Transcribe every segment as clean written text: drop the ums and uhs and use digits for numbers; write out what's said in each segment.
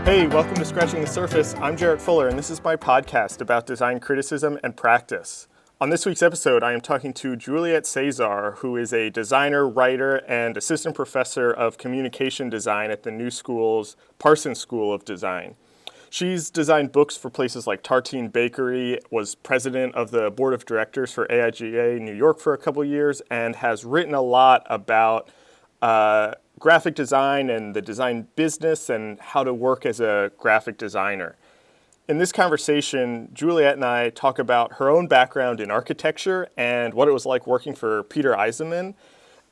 Hey, welcome to Scratching the Surface. I'm Jarrett Fuller, and this is my podcast about design criticism and practice. On this week's episode, I am talking to Juliette Cezzar, who is a designer, writer, and assistant professor of communication design at the New School's Parsons School of Design. She's designed books for places like Tartine Bakery, was president of the board of directors for AIGA New York for a couple years, and has written a lot about graphic design and the design business and how to work as a graphic designer. In this conversation, Juliette and I talk about her own background in architecture and what it was like working for Peter Eisenman,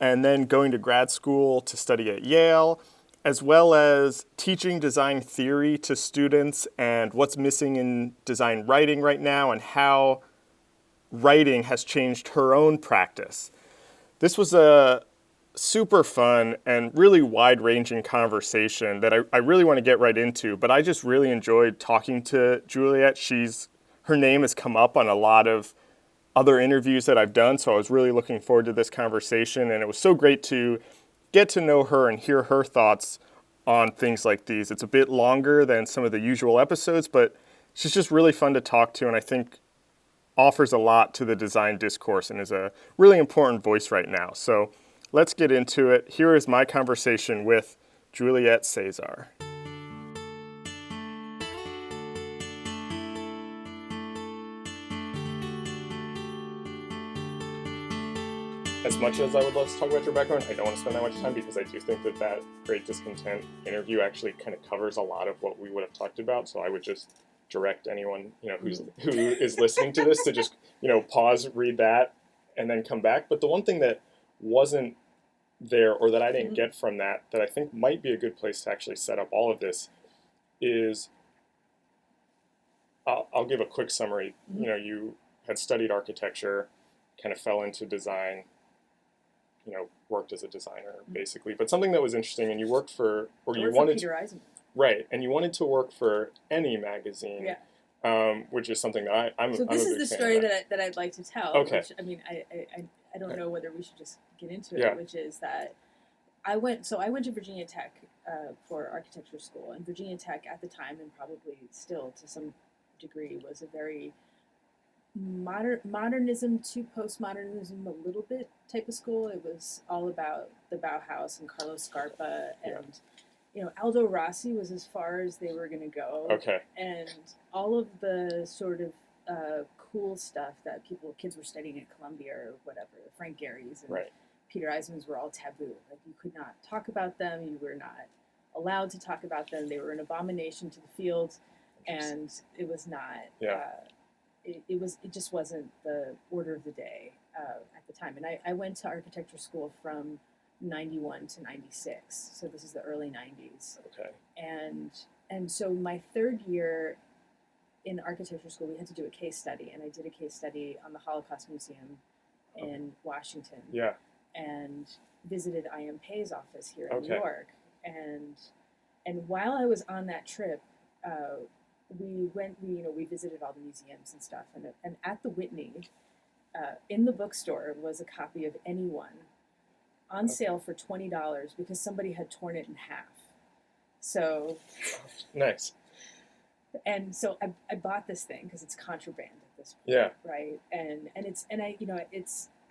and then going to grad school to study at Yale, as well as teaching design theory to students and what's missing in design writing right now and how writing has changed her own practice. This was a super fun and really wide-ranging conversation that I really want to get right into, but I just really enjoyed talking to Juliette. Her name has come up on a lot of other interviews that I've done, so I was really looking forward to this conversation, and it was so great to get to know her and hear her thoughts on things like these. It's a bit longer than some of the usual episodes, but she's just really fun to talk to, and I think offers a lot to the design discourse and is a really important voice right now. So let's get into it. Here is my conversation with Juliette Cezzar. As much as I would love to talk about your background, I don't want to spend that much time because I do think that Great Discontent interview actually kind of covers a lot of what we would have talked about. So I would just direct anyone, who is listening to this to just, pause, read that, and then come back. But the one thing that wasn't there, or that I didn't get from that I think might be a good place to actually set up all of this is, I'll give a quick summary. You had studied architecture, kind of fell into design, worked as a designer basically, but something that was interesting, and you worked for, or you wanted Peter Eisenman. Right, and you wanted to work for any magazine, which is something that I'm So this is the story that I'd like to tell. Okay. Which, I don't know whether we should just get into it, Yeah. which is that I went to Virginia Tech for architecture school, and Virginia Tech at the time, and probably still to some degree, was a very modernism to postmodernism a little bit type of school. It was all about the Bauhaus and Carlo Scarpa, and Aldo Rossi was as far as they were going to go. Okay. And all of the sort of cool stuff that kids were studying at Columbia or whatever, Frank Gehry's and Peter Eisenman's were all taboo. Like, you could not talk about them. You were not allowed to talk about them. They were an abomination to the field, and it was not. It just wasn't the order of the day at the time. And I went to architecture school from 91 to 96. So this is the early 90s. Okay. And so my third year in architecture school, we had to do a case study, and I did a case study on the Holocaust Museum in Washington. Yeah. And visited I.M. Pei's office here in New York. And while I was on that trip, we visited all the museums and stuff. And at the Whitney, in the bookstore, was a copy of Anyone on sale for $20 because somebody had torn it in half. So nice. And so I bought this thing because it's contraband at this point. Yeah. Right.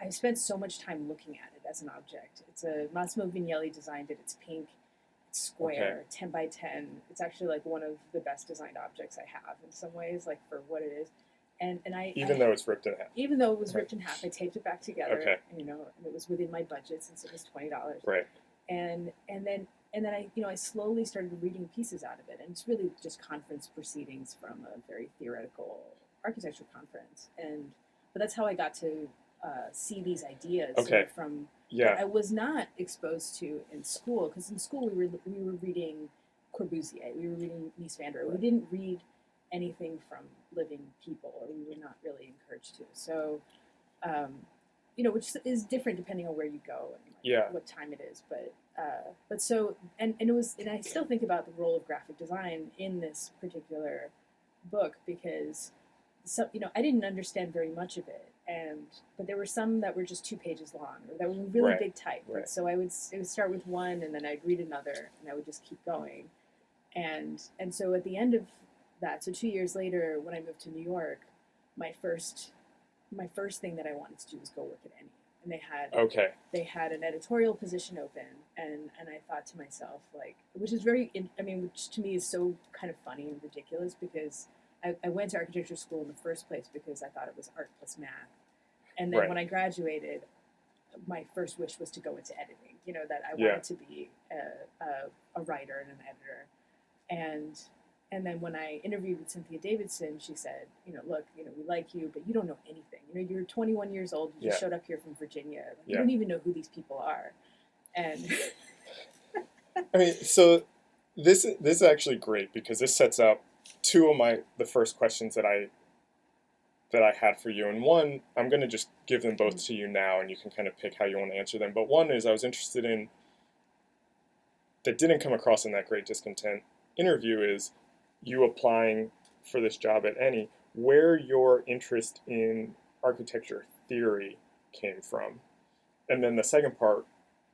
I spent so much time looking at it as an object. It's a Massimo Vignelli designed it. It's pink, it's square, 10 by 10. It's actually like one of the best designed objects I have in some ways, like for what it is. And even though it's ripped in half. Even though it was ripped in half, I taped it back together. Okay. And it was within my budget since it was $20. Right. And then I slowly started reading pieces out of it, and it's really just conference proceedings from a very theoretical architecture conference, but that's how I got to see these ideas from that I was not exposed to in school, because in school we were reading Corbusier, we were reading Mies van der Rohe. We didn't read anything from living people, or we were not really encouraged to. So, which is different depending on where you go and what time it is, but so it was, and I still think about the role of graphic design in this particular book, because I didn't understand very much of it, but there were some that were just 2 pages long, or that were really big type. Right. So I would start with one, and then I'd read another, and I would just keep going. And so at the end of that, so 2 years later, when I moved to New York, my first thing that I wanted to do was go work at Any, and they had an editorial position open, and I thought to myself, like, which is which to me is so kind of funny and ridiculous, because I went to architecture school in the first place because I thought it was art plus math, and then when I graduated, my first wish was to go into editing. That I wanted to be a writer and an editor, and then when I interviewed with Cynthia Davidson, she said, look, we like you, but you don't know anything. You're 21 years old. You just showed up here from Virginia. You don't even know who these people are. And I mean, so this is actually great, because this sets up two of the first questions that I had for you. And one, I'm going to just give them both to you now, and you can kind of pick how you want to answer them. But one is, I was interested in, that didn't come across in that Great Discontent interview, is you applying for this job at Any, where your interest in architecture theory came from. And then the second part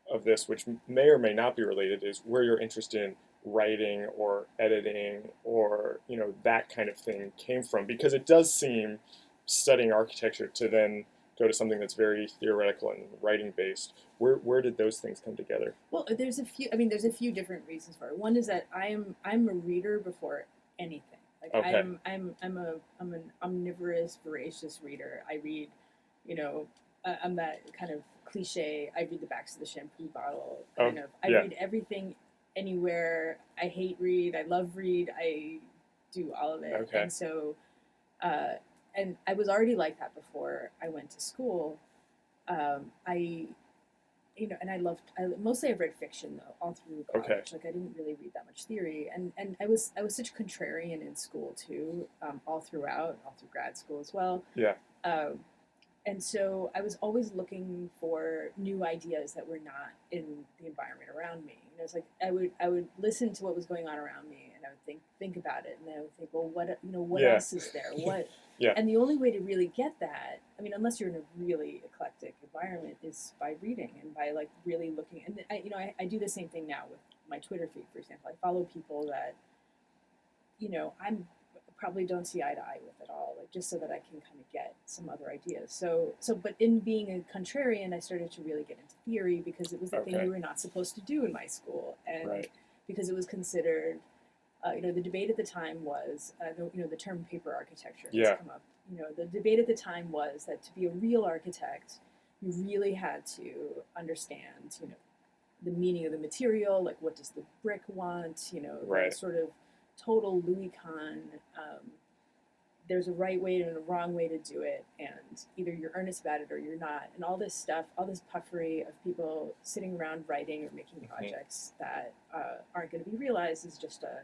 of this, which may or may not be related, is where your interest in writing or editing or that kind of thing came from, because it does seem, studying architecture, to then go to something that's very theoretical and writing based. Where did those things come together? Well, there's a few different reasons for it. One is that I'm a reader before anything. Like, okay. I'm an omnivorous, voracious reader. I read, I'm that kind of cliche. I read the backs of the shampoo bottle kind of. I read everything, anywhere. I hate read. I love read. I do all of it. Okay. And so, and I was already like that before I went to school. And mostly I've read fiction though, all through college. Okay. Like, I didn't really read that much theory, and I was such a contrarian in school too, all through grad school as well. Yeah. And so I was always looking for new ideas that were not in the environment around me. It's like I would listen to what was going on around me, and I would think about it, and then I would think, well, what else is there? What? Yeah. And the only way to really get that, unless you're in a really eclectic environment, is by reading and by like really looking. And I do the same thing now with my Twitter feed, for example. I follow people that, I'm probably don't see eye to eye with at all, like, just so that I can kind of get some other ideas. So, but in being a contrarian, I started to really get into theory, because it was the thing we were not supposed to do in my school, and because it was considered. The debate at the time was, the term paper architecture has come up. The debate at the time was that to be a real architect, you really had to understand, the meaning of the material, like what does the brick want, the sort of total Louis Kahn, there's a right way and a wrong way to do it, and either you're earnest about it or you're not, and all this stuff, all this puffery of people sitting around writing or making projects that aren't going to be realized is just a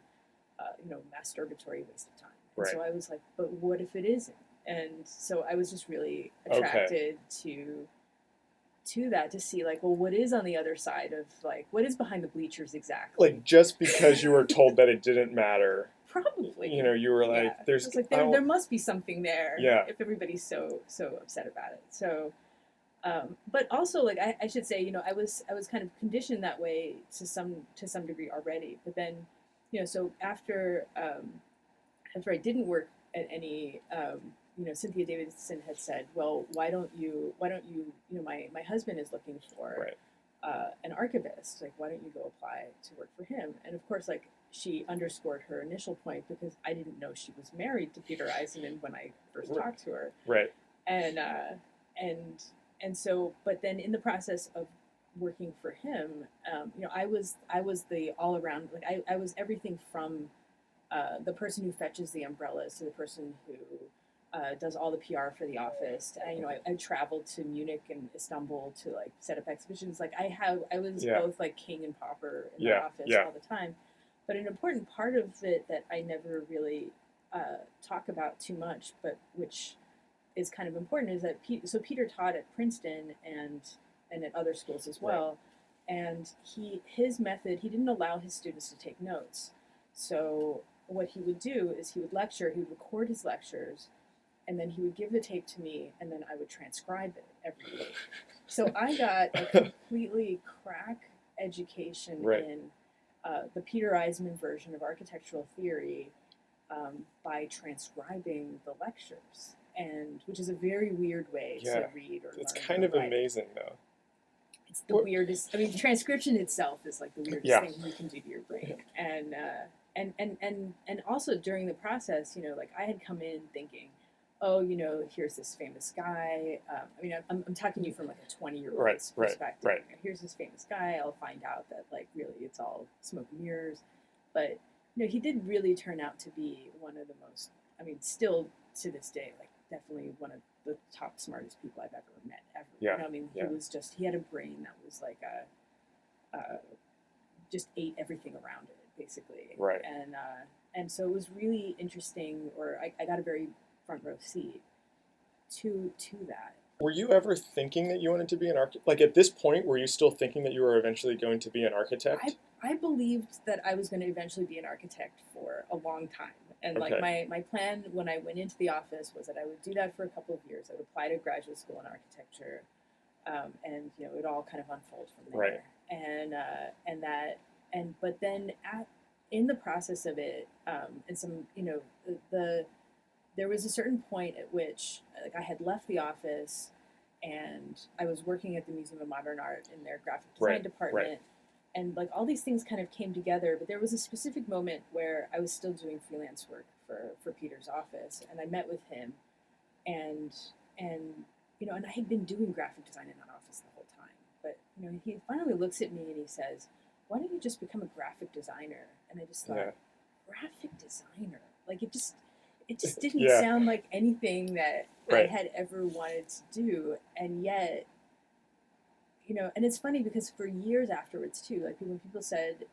masturbatory waste of time. And so I was like, but what if it isn't? And so I was just really attracted to that, to see, like, well, what is on the other side of, like, what is behind the bleachers exactly? Like, just because you were told that it didn't matter. Probably. You were like, there's... like, there must be something there if everybody's so upset about it. So, but also, like, I should say, I was kind of conditioned that way to some degree already. But then, so after I didn't work at Any, Cynthia Davidson had said, well, why don't you, my husband is looking for an archivist. Like, why don't you go apply to work for him? And of course, like, she underscored her initial point, because I didn't know she was married to Peter Eisenman when I first talked to her. Right. And so, but then in the process of working for him, I was the all around, like, I was everything from the person who fetches the umbrellas to the person who does all the PR for the office. I traveled to Munich and Istanbul to, like, set up exhibitions. Like, I was both, like, king and pauper in the office all the time. But an important part of it that I never really talk about too much, but which is kind of important, is that Peter taught at Princeton and at other schools as well. And his method, he didn't allow his students to take notes. So what he would do is he would lecture, he would record his lectures, and then he would give the tape to me, and then I would transcribe it every week. So I got a completely crack education in the Peter Eisenman version of architectural theory by transcribing the lectures, and which is a very weird way to read or it's learn kind or of write. amazing, though. It's the weirdest. I mean, the transcription itself is like the weirdest thing you can do to your brain, and also during the process, you know, like I had come in thinking, oh, you know, here's this famous guy. I mean, I'm talking to you from like a 20-year-old's perspective. Right. You know, here's this famous guy. I'll find out that like really it's all smoke and mirrors, but you know, he did really turn out to be one of the most. I mean, still to this day, like definitely one of the top smartest people I've ever met ever. Yeah. You know, I mean, he had a brain that was like just ate everything around it basically. Right. And so it was really interesting, or I got a very front row seat to that. Were you ever thinking that you wanted to be an architect? Like at this point, were you still thinking that you were eventually going to be an architect? I believed that I was going to eventually be an architect for a long time. And like my plan when I went into the office was that I would do that for a couple of years. I would apply to graduate school in architecture, and you know it all kind of unfold from there. Right. But then in the process of it, and some you know there was a certain point at which like I had left the office, and I was working at the Museum of Modern Art in their graphic design department. Right. And like all these things kind of came together, but there was a specific moment where I was still doing freelance work for Peter's office, and I met with him, and you know, and I had been doing graphic design in that office the whole time. But you know, he finally looks at me and he says, "Why don't you just become a graphic designer?" And I just thought, graphic designer, like it just didn't sound like anything that I had ever wanted to do, and yet. You know, and it's funny because for years afterwards too, like when people said,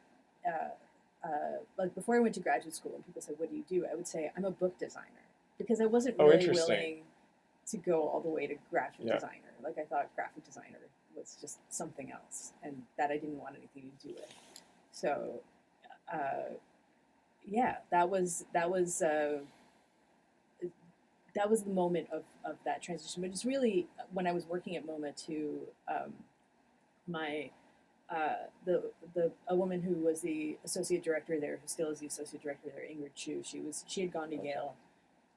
like before I went to graduate school, and people said, "What do you do?" I would say, "I'm a book designer," because I wasn't really willing to go all the way to graphic designer. Like I thought graphic designer was just something else, and that I didn't want anything to do with. So, that was the moment of that transition. But it's really when I was working at MoMA too. A woman who was the associate director there, who still is the associate director there, Ingrid Chu, she had gone to Yale,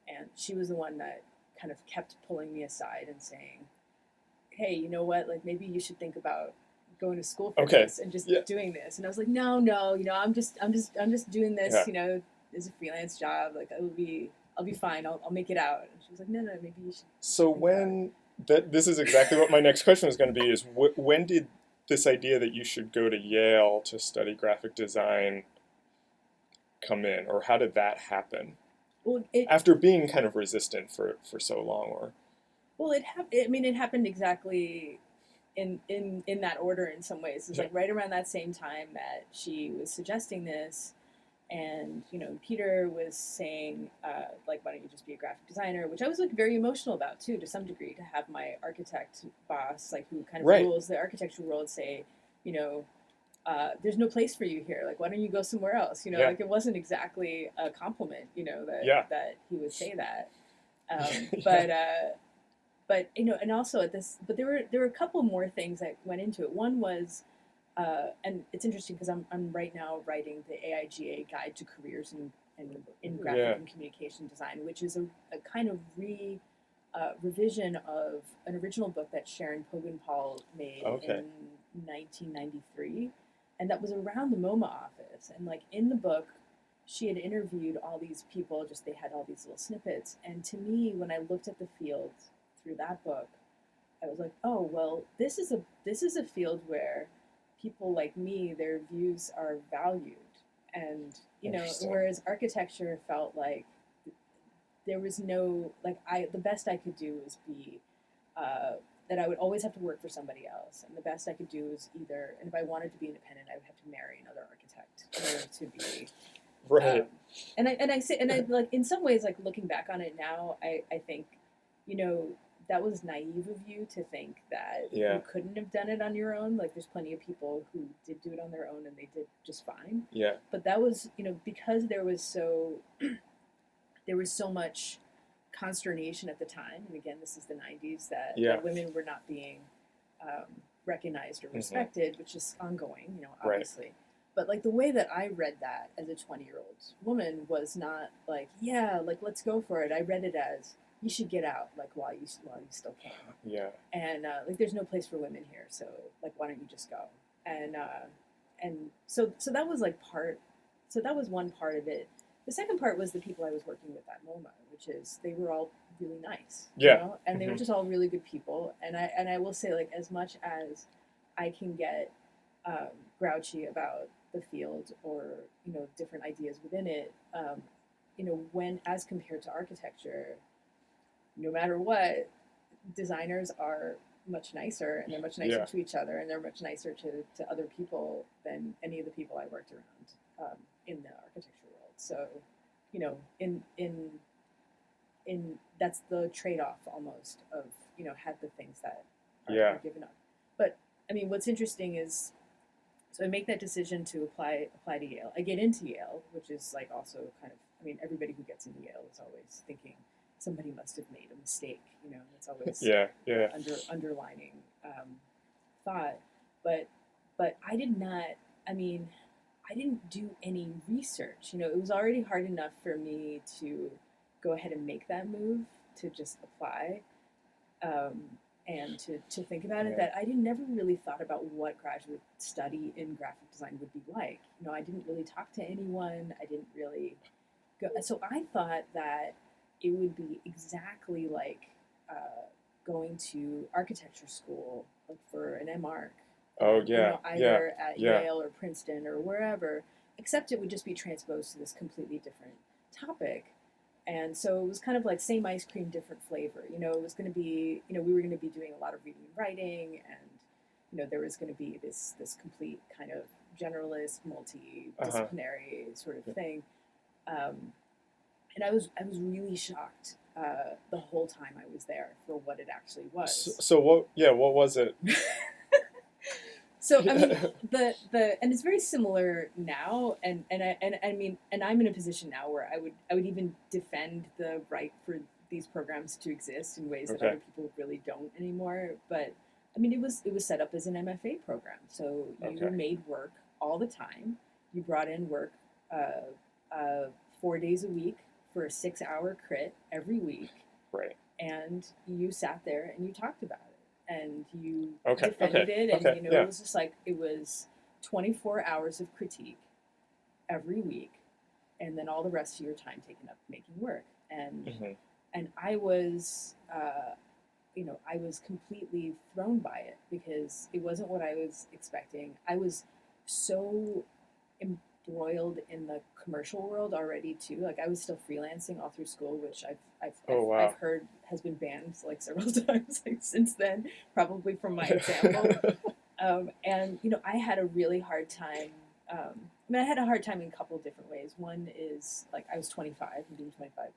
and she was the one that kind of kept pulling me aside and saying, "Hey, you know what? Like maybe you should think about going to school for this and just doing this." And I was like, "No, you know, I'm just doing this, you know, as a freelance job. Like I'll be fine. I'll make it out." And she was like, "No, maybe you should." So this is exactly what my next question was going to be: is when did this idea that you should go to Yale to study graphic design come in, or how did that happen? Well, after being kind of resistant for so long, or well, it happened exactly in that order in some ways. It's like right around that same time that she was suggesting this. And, you know, Peter was saying, like, why don't you just be a graphic designer? Which I was, like, very emotional about, too, to some degree, to have my architect boss, like, who kind of rules the architectural world, say, you know, there's no place for you here. Like, why don't you go somewhere else? You know, like, it wasn't exactly a compliment, you know, that he would say that. But, you know, and also but there were a couple more things that went into it. One was, and it's interesting because I'm right now writing the AIGA Guide to Careers in Graphic and Communication Design, which is a kind of revision of an original book that Sharon Pogan-Paul made in 1993, and that was around the MoMA office. And like in the book, she had interviewed all these people. Just they had all these little snippets, and to me, when I looked at the field through that book, I was like, oh well, this is a field where people like me, their views are valued. And, you know, whereas architecture felt like there was no, like the best I could do was be, that I would always have to work for somebody else. And the best I could do was either, and if I wanted to be independent, I would have to marry another architect in order to be. And I like, in some ways, like looking back on it now, I think, you know, that was naive of you to think that you couldn't have done it on your own. Like there's plenty of people who did do it on their own and they did just fine. Yeah. But that was, you know, because there was so much consternation at the time. And again, this is the 90s that women were not being recognized or respected, which is ongoing, you know, obviously. But like the way that I read that as a 20-year-old woman was not like, yeah, like let's go for it. I read it as you should get out like while you still can. Yeah. And like there's no place for women here, so like why don't you just go? And so that was like part. So that was one part of it. The second part was the people I was working with at MoMA, which is they were all really nice, Yeah. you know, and they were just all really good people. And I will say, like, as much as I can get grouchy about the field or different ideas within it, when as compared to architecture, no matter what, designers are much nicer, and they're much nicer to each other, and they're much nicer to other people than any of the people I worked around in the architecture world. So, in that's the trade-off almost of had the things that are given up. But I mean, what's interesting is, so I make that decision to apply to Yale. I get into Yale, which is like also kind of, I mean, everybody who gets into Yale is always thinking somebody must have made a mistake. It's always underlining thought. But I did not. I mean, I didn't do any research. It was already hard enough for me to go ahead and make that move to just apply. And to think about it, that I never really thought about what graduate study in graphic design would be like. I didn't really talk to anyone. I didn't really go. So I thought that it would be exactly like going to architecture school, like for an MArch. Either at Yale or Princeton or wherever, except it would just be transposed to this completely different topic. And so it was kind of like same ice cream, different flavor. It was going to be, we were going to be doing a lot of reading and writing, and there was going to be this complete kind of generalist, multidisciplinary sort of thing. And I was really shocked the whole time I was there for what it actually was. So what was it? So I mean, and it's very similar now, and I mean, and I'm in a position now where I would even defend the right for these programs to exist in ways that other people really don't anymore. But I mean, it was set up as an MFA program, so you made work all the time. You brought in work 4 days a week for a 6-hour crit every week, right? And you sat there and you talked about it. And you defended it, and it was just like it was 24 hours of critique every week, and then all the rest of your time taken up making work. And and I was, I was completely thrown by it because it wasn't what I was expecting. I was so embroiled in the commercial world already too. Like I was still freelancing all through school, which I've heard has been banned like several times like since then, probably from my example. And I had a really hard time. I had a hard time in a couple of different ways. One is like I was 25 and being 25.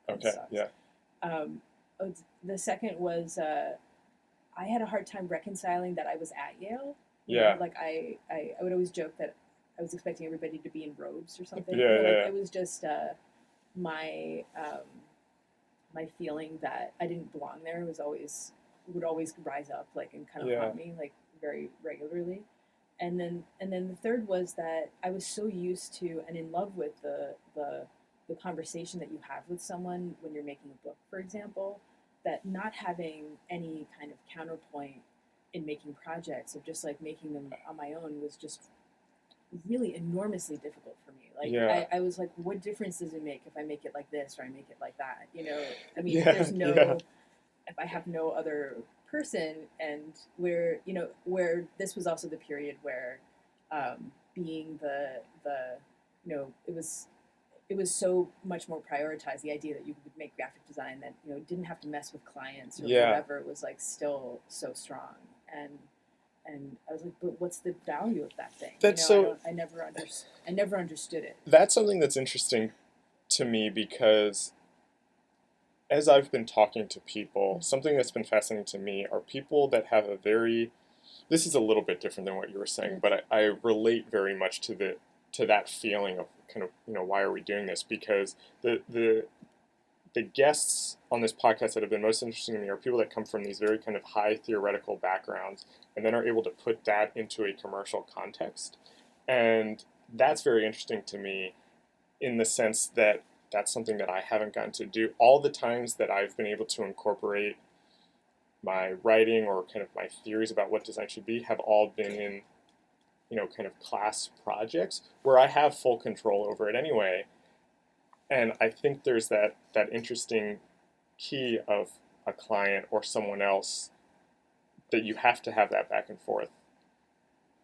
The second was I had a hard time reconciling that I was at Yale. Like I would always joke that I was expecting everybody to be in robes or something. It was just my my feeling that I didn't belong there would always rise up like and kind of haunt me like very regularly. And then the third was that I was so used to and in love with the conversation that you have with someone when you're making a book, for example, that not having any kind of counterpoint in making projects or just like making them on my own was just really enormously difficult for me. Like I was like, what difference does it make if I make it like this or I make it like that? I mean, there's no if I have no other person, and where this was also the period where being the it was so much more prioritized, the idea that you could make graphic design that didn't have to mess with clients or whatever was like still so strong. And I was like, but what's the value of that thing? I never understood it. That's something that's interesting to me because as I've been talking to people, something that's been fascinating to me are people that have this is a little bit different than what you were saying, but I relate very much to that feeling of kind of, why are we doing this? Because the guests on this podcast that have been most interesting to me are people that come from these very kind of high theoretical backgrounds and then are able to put that into a commercial context. And that's very interesting to me in the sense that that's something that I haven't gotten to do. All the times that I've been able to incorporate my writing or kind of my theories about what design should be have all been in, kind of class projects where I have full control over it anyway. And I think there's that interesting key of a client or someone else that you have to have that back and forth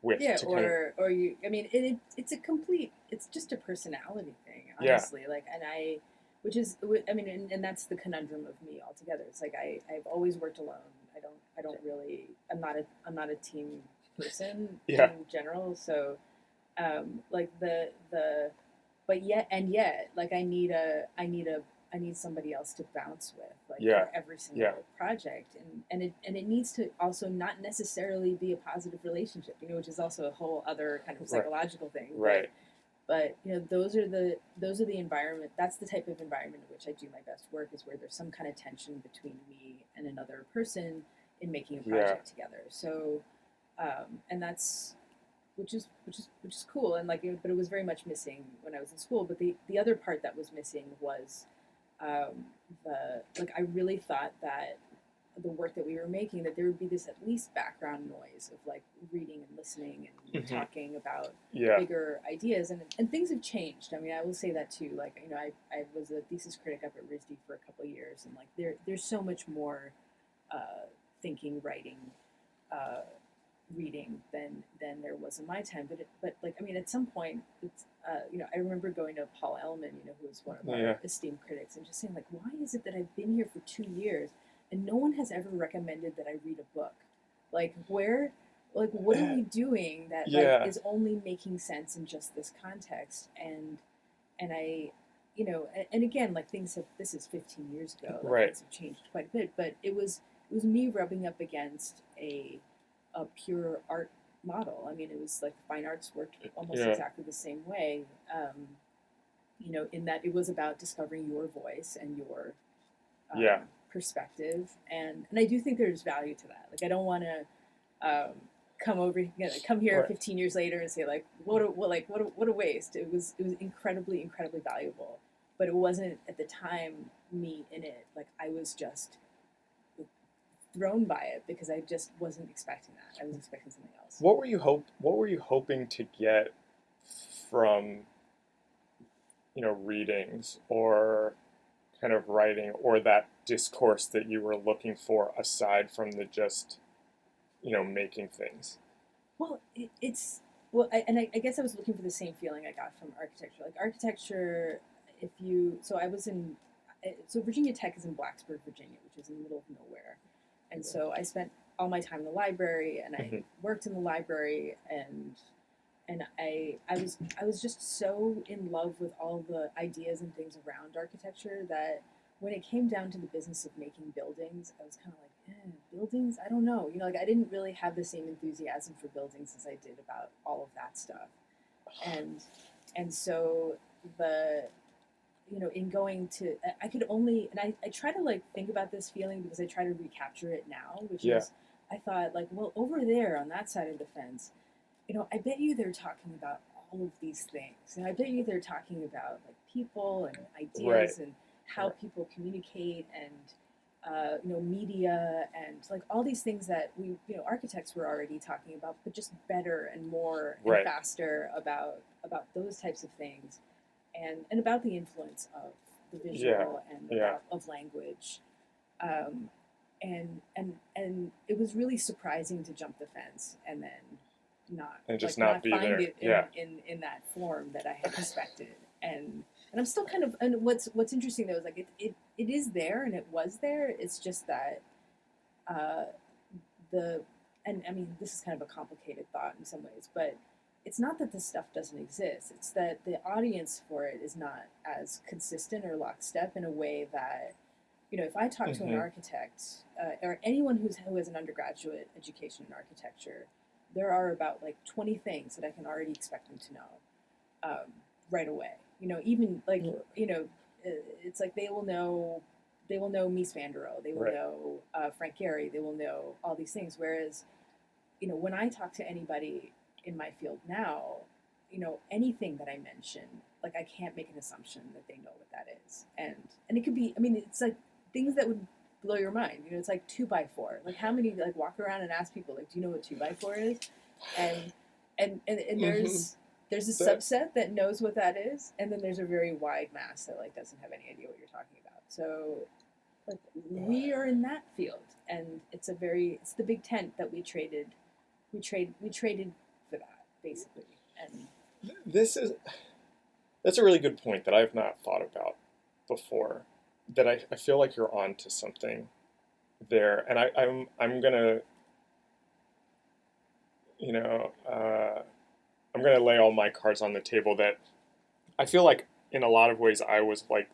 with. Yeah, to kind of, or you. I mean, it's just a personality thing, Yeah. honestly. Like, I mean, and that's the conundrum of me altogether. It's like I've always worked alone. I don't really. I'm not a team person Yeah. in general. So, like but yet, like I need somebody else to bounce with, like Yeah. for every single Yeah. project, and it needs to also not necessarily be a positive relationship, which is also a whole other kind of Right. psychological thing. Right. But those are the environment. That's the type of environment in which I do my best work, is where there's some kind of tension between me and another person in making a project together. So, and that's which is cool, and but it was very much missing when I was in school. But the other part that was missing was I really thought that the work that we were making, that there would be this at least background noise of like reading and listening and Mhm. talking about Yeah. bigger ideas, and things have changed. I mean, I will say that too. Like, I was a thesis critic up at RISD for a couple of years, and like there's so much more thinking, writing, reading than there was in my time. But like, I mean, at some point, it's I remember going to Paul Ellman, who was one of our esteemed critics, and just saying like, why is it that I've been here for 2 years and no one has ever recommended that I read a book? Like, what are we doing that like is only making sense in just this context? And I, and again, like this is 15 years ago. Like, Right. things have changed quite a bit, but it was me rubbing up against a pure art model. I mean, it was like fine arts worked almost exactly the same way, in that it was about discovering your voice and your perspective. And I do think there's value to that. Like, I don't want to come here 15 years later and say like, what a waste. It was incredibly, incredibly valuable, but it wasn't at the time me in it. Like, I was just thrown by it because I just wasn't expecting that. I was expecting something else. What were you hoping to get from readings or kind of writing or that discourse that you were looking for aside from the just making things? Well, I guess I was looking for the same feeling I got from architecture. Like architecture, so Virginia Tech is in Blacksburg, Virginia, which is in the middle of nowhere. And so I spent all my time in the library, and I worked in the library, and I was just so in love with all the ideas and things around architecture that when it came down to the business of making buildings, I was kind of like, buildings? I don't know. Like, I didn't really have the same enthusiasm for buildings as I did about all of that stuff. And so in going to, I could only, and I try to like think about this feeling because I try to recapture it now, which is, I thought like, well, over there on that side of the fence, I bet you they're talking about all of these things. And I bet you they're talking about like people and ideas and how people communicate and, media and like all these things that we, architects were already talking about, but just better and more and faster about those types of things. And about the influence of the visual and of language, and it was really surprising to jump the fence and then not be find there. it in that form that I had expected. And I'm still kind of, and what's interesting though is like it is there and it was there. It's just that and I mean, this is kind of a complicated thought in some ways, but it's not that this stuff doesn't exist. It's that the audience for it is not as consistent or lockstep in a way that, if I talk to an architect or anyone who has an undergraduate education in architecture, there are about like 20 things that I can already expect them to know right away. Even like, it's like they will know Mies van der Rohe, they will know Frank Gehry, they will know all these things. Whereas, when I talk to anybody in my field now, anything that I mention, like I can't make an assumption that they know what that is. And it could be, I mean, it's like things that would blow your mind. It's like 2x4. Like how many like walk around and ask people like, do you know what 2x4 is? And there's a subset that knows what that is, and then there's a very wide mass that like doesn't have any idea what you're talking about. So like we are in that field, and it's the big tent that we traded for that, basically. And that's a really good point that I've not thought about before, that I feel like you're on to something there. And I'm gonna, I'm gonna lay all my cards on the table, that I feel like in a lot of ways I was like,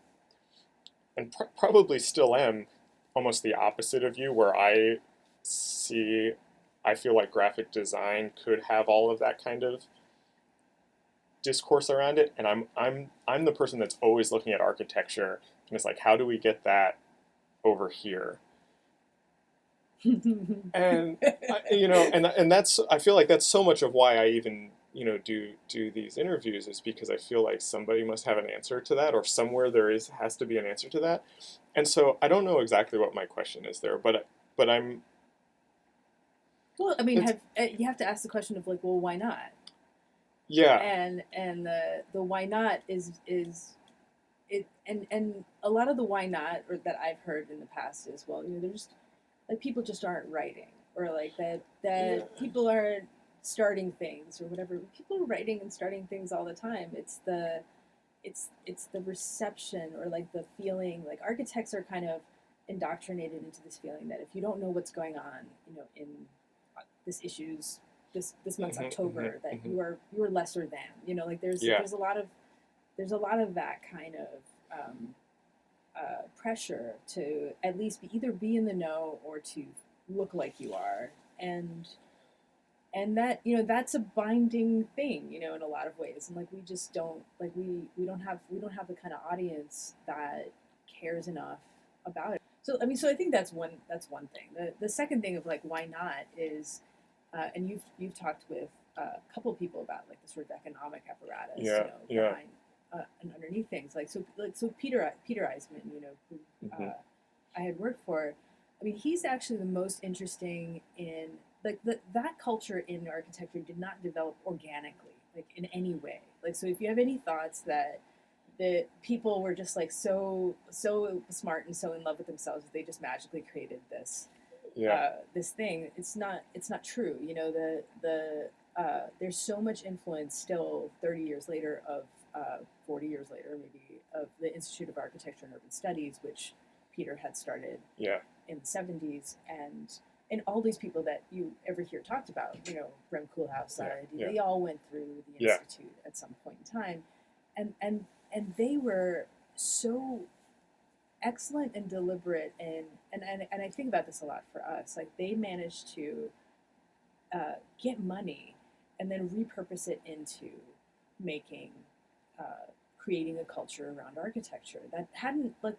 and probably still am, almost the opposite of you, where I feel like graphic design could have all of that kind of discourse around it, and I'm the person that's always looking at architecture, and it's like, how do we get that over here? And and that's, I feel like that's so much of why I even do these interviews, is because I feel like somebody must have an answer to that, or somewhere has to be an answer to that. And so I don't know exactly what my question is there, but I'm. Well, I mean, you have to ask the question of like, well, why not? Yeah. And the why not is it, and a lot of the why not, or that I've heard in the past is, well, there's like people just aren't writing, or like that people aren't starting things or whatever. People are writing and starting things all the time. It's the reception, or like the feeling. Like architects are kind of indoctrinated into this feeling that if you don't know what's going on, in this issue's this month's October, that you are lesser than. Like there's a lot of that kind of pressure to at least either be in the know or to look like you are, and that that's a binding thing, in a lot of ways, and like we just don't like we don't have the kind of audience that cares enough about it. So I think that's one thing. The second thing of like why not is, and you've talked with a couple of people about like the sort of economic apparatus, behind and underneath things, like so Peter Eisenman, who I had worked for. I mean, he's actually the most interesting in like that culture in architecture did not develop organically, like in any way. Like, so if you have any thoughts that the people were just like so smart and so in love with themselves that they just magically created this this thing, it's not true. There's so much influence still 30 years later of 40 years later maybe, of the Institute of Architecture and Urban Studies, which Peter had started in the 70s, and all these people that you ever hear talked about, Rem Koolhaas, they all went through the Institute at some point in time, and they were so excellent and deliberate, and I think about this a lot for us. Like they managed to get money and then repurpose it into creating a culture around architecture that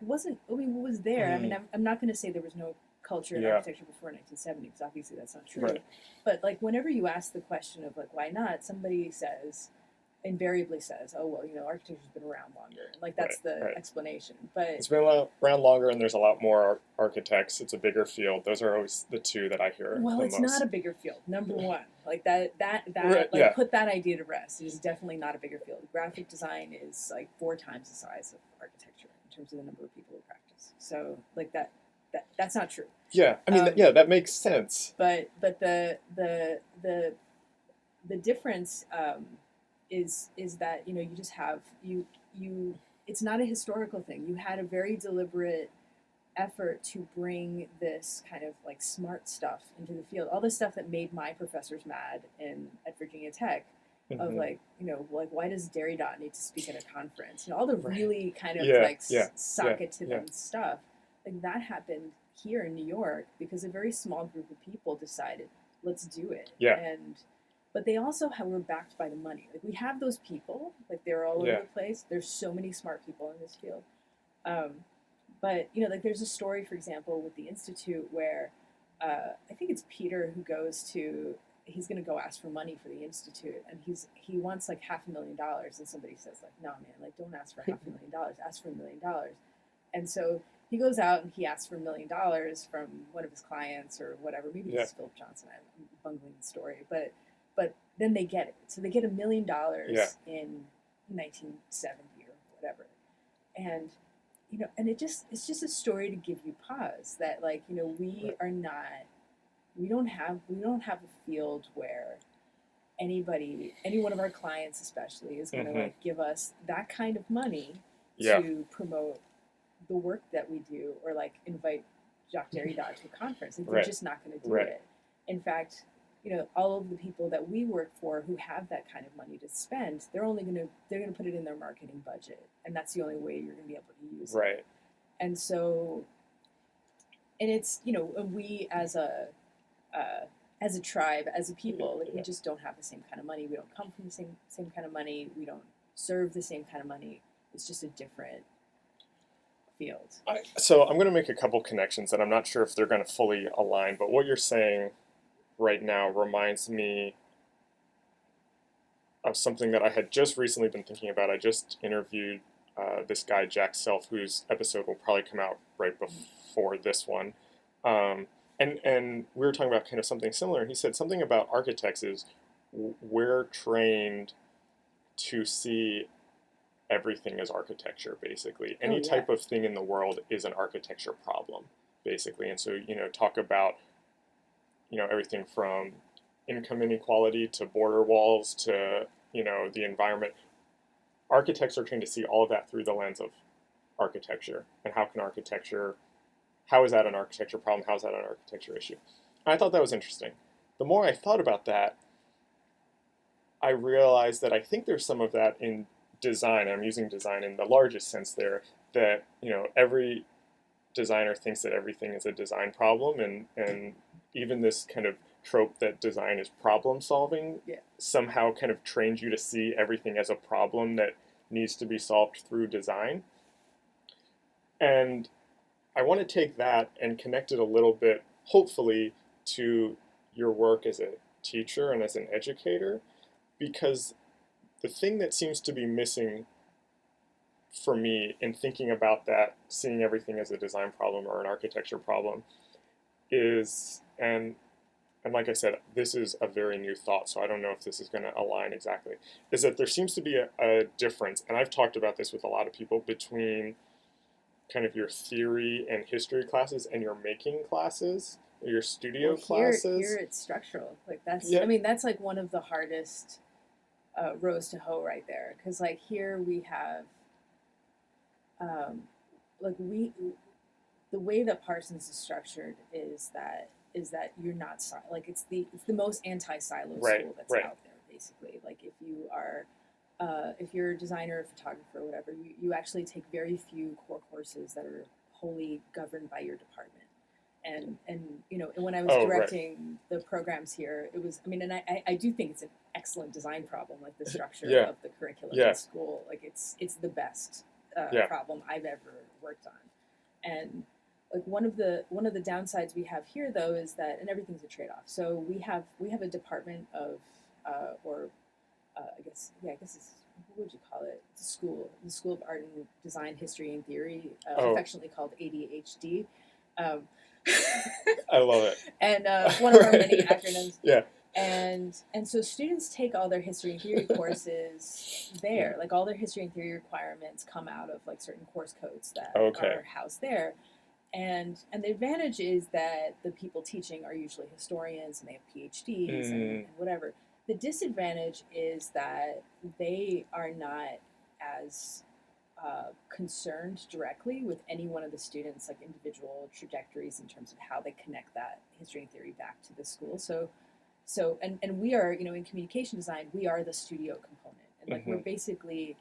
wasn't was there. I mean, I'm not going to say there was no culture in architecture before 1970, because obviously that's not true. Right. But like whenever you ask the question of like why not, somebody invariably says, oh, well, architecture's been around longer. And like that's the explanation. But it's been around longer, and there's a lot more architects. It's a bigger field. Those are always the two that I hear. Well, it's most. not a bigger field. Number one, like that put that idea to rest. It is definitely not a bigger field. Graphic design is like 4 times the size of architecture in terms of the number of people who practice. So like that's not true. Yeah, I mean, that makes sense. But the difference is that you just have you it's not a historical thing. You had a very deliberate effort to bring this kind of like smart stuff into the field. All this stuff that made my professors mad at Virginia Tech, of like why does Derrida need to speak at a conference? All the really kind of sock it to them stuff, like that happened here in New York because a very small group of people decided, let's do it. But they also were backed by the money. Like we have those people, like they're all over the place. There's so many smart people in this field. But like there's a story, for example, with the Institute where I think it's Peter who goes to he's going to go ask for money for the institute, and he wants like $500,000, and somebody says like, no man, like don't ask for $500,000, ask for $1 million. And so he goes out and he asks for $1 million from one of his clients or whatever. Maybe it's Philip Johnson. I'm bungling the story, but then they get it. So they get $1 million in 1970 or whatever, and and it's just a story to give you pause that like we don't have a field where any one of our clients especially is going to like give us that kind of money to promote the work that we do or like invite Jacques Derrida to a conference. Like, they're just not going to do it. In fact, all of the people that we work for who have that kind of money to spend, they're going to put it in their marketing budget, and that's the only way you're going to be able to use it. Right. And so, and it's we as a tribe, as a people, like we just don't have the same kind of money. We don't come from the same kind of money. We don't serve the same kind of money. It's just a different field. So I'm going to make a couple connections, and I'm not sure if they're going to fully align, but what you're saying right now reminds me of something that I had just recently been thinking about. I just interviewed this guy, Jack Self, whose episode will probably come out right before this one. And we were talking about kind of something similar. And he said something about architects is we're trained to see everything as architecture, basically. Any type of thing in the world is an architecture problem, basically. And so, talk about, everything from income inequality to border walls to, the environment. Architects are trained to see all of that through the lens of architecture. And how is that an architecture problem? How is that an architecture issue? And I thought that was interesting. The more I thought about that, I realized that I think there's some of that in design. I'm using design in the largest sense there, that, every designer thinks that everything is a design problem, and even this kind of trope that design is problem solving somehow kind of trains you to see everything as a problem that needs to be solved through design. And I want to take that and connect it a little bit, hopefully, to your work as a teacher and as an educator, because the thing that seems to be missing for me in thinking about that, seeing everything as a design problem or an architecture problem, is, and like I said, this is a very new thought, so I don't know if this is going to align exactly, is that there seems to be a difference, and I've talked about this with a lot of people, between kind of your theory and history classes and your making classes, or your studio classes. Here it's structural. Like that's like one of the hardest rows to hoe right there, because like here we have the way that Parsons is structured is that you're not like it's the most anti-silo school that's out there, basically. Like if you're a designer, photographer, or whatever, you actually take very few core courses that are wholly governed by your department. And when I was directing the programs here, it was, and I do think it's an excellent design problem, like the structure of the curriculum in school. Like it's the best problem I've ever worked on. And like one of the downsides we have here, though, is that, and everything's a trade-off. So we have a department of I guess it's, what would you call it? It's the School of Art and Design, History and Theory, affectionately called ADHD. I love it. And one of our many acronyms. And so students take all their history and theory courses there. Like all their history and theory requirements come out of like certain course codes that are housed there. And the advantage is that the people teaching are usually historians and they have PhDs and whatever. The disadvantage is that they are not as concerned directly with any one of the students' like individual trajectories in terms of how they connect that history and theory back to the school. So and we are, in communication design, we are the studio component. And like we're basically,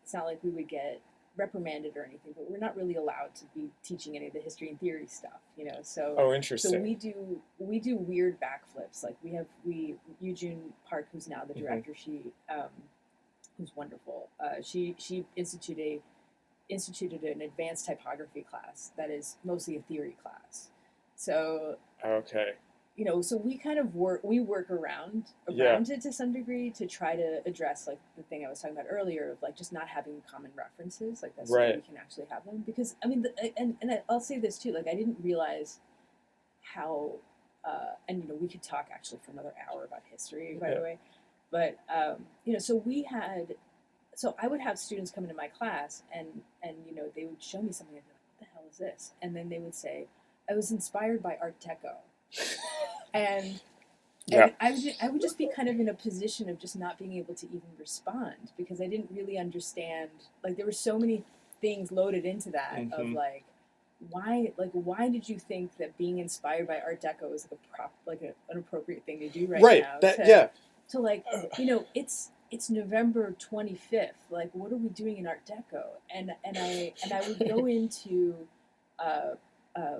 it's not like we would get reprimanded or anything, but we're not really allowed to be teaching any of the history and theory stuff, So interesting. So we do weird backflips. Like we Eugene Park, who's now the director, who's wonderful. She instituted an advanced typography class that is mostly a theory class. So so we kind of work around Yeah. it to some degree to try to address like the thing I was talking about earlier of like just not having common references like that so that we Right. can actually have them because I mean I'll say this too like I didn't realize how and we could talk actually for another hour about history by Yeah. the way but so I would have students come into my class and they would show me something I'd be like what the hell is this and then they would say I was inspired by Art Deco and Yeah. I would just be kind of in a position of just not being able to even respond because I didn't really understand like there were so many things loaded into that of like why did you think that being inspired by Art Deco is like an appropriate thing to do right now to like it's November 25th like what are we doing in Art Deco and I would go into uh, uh,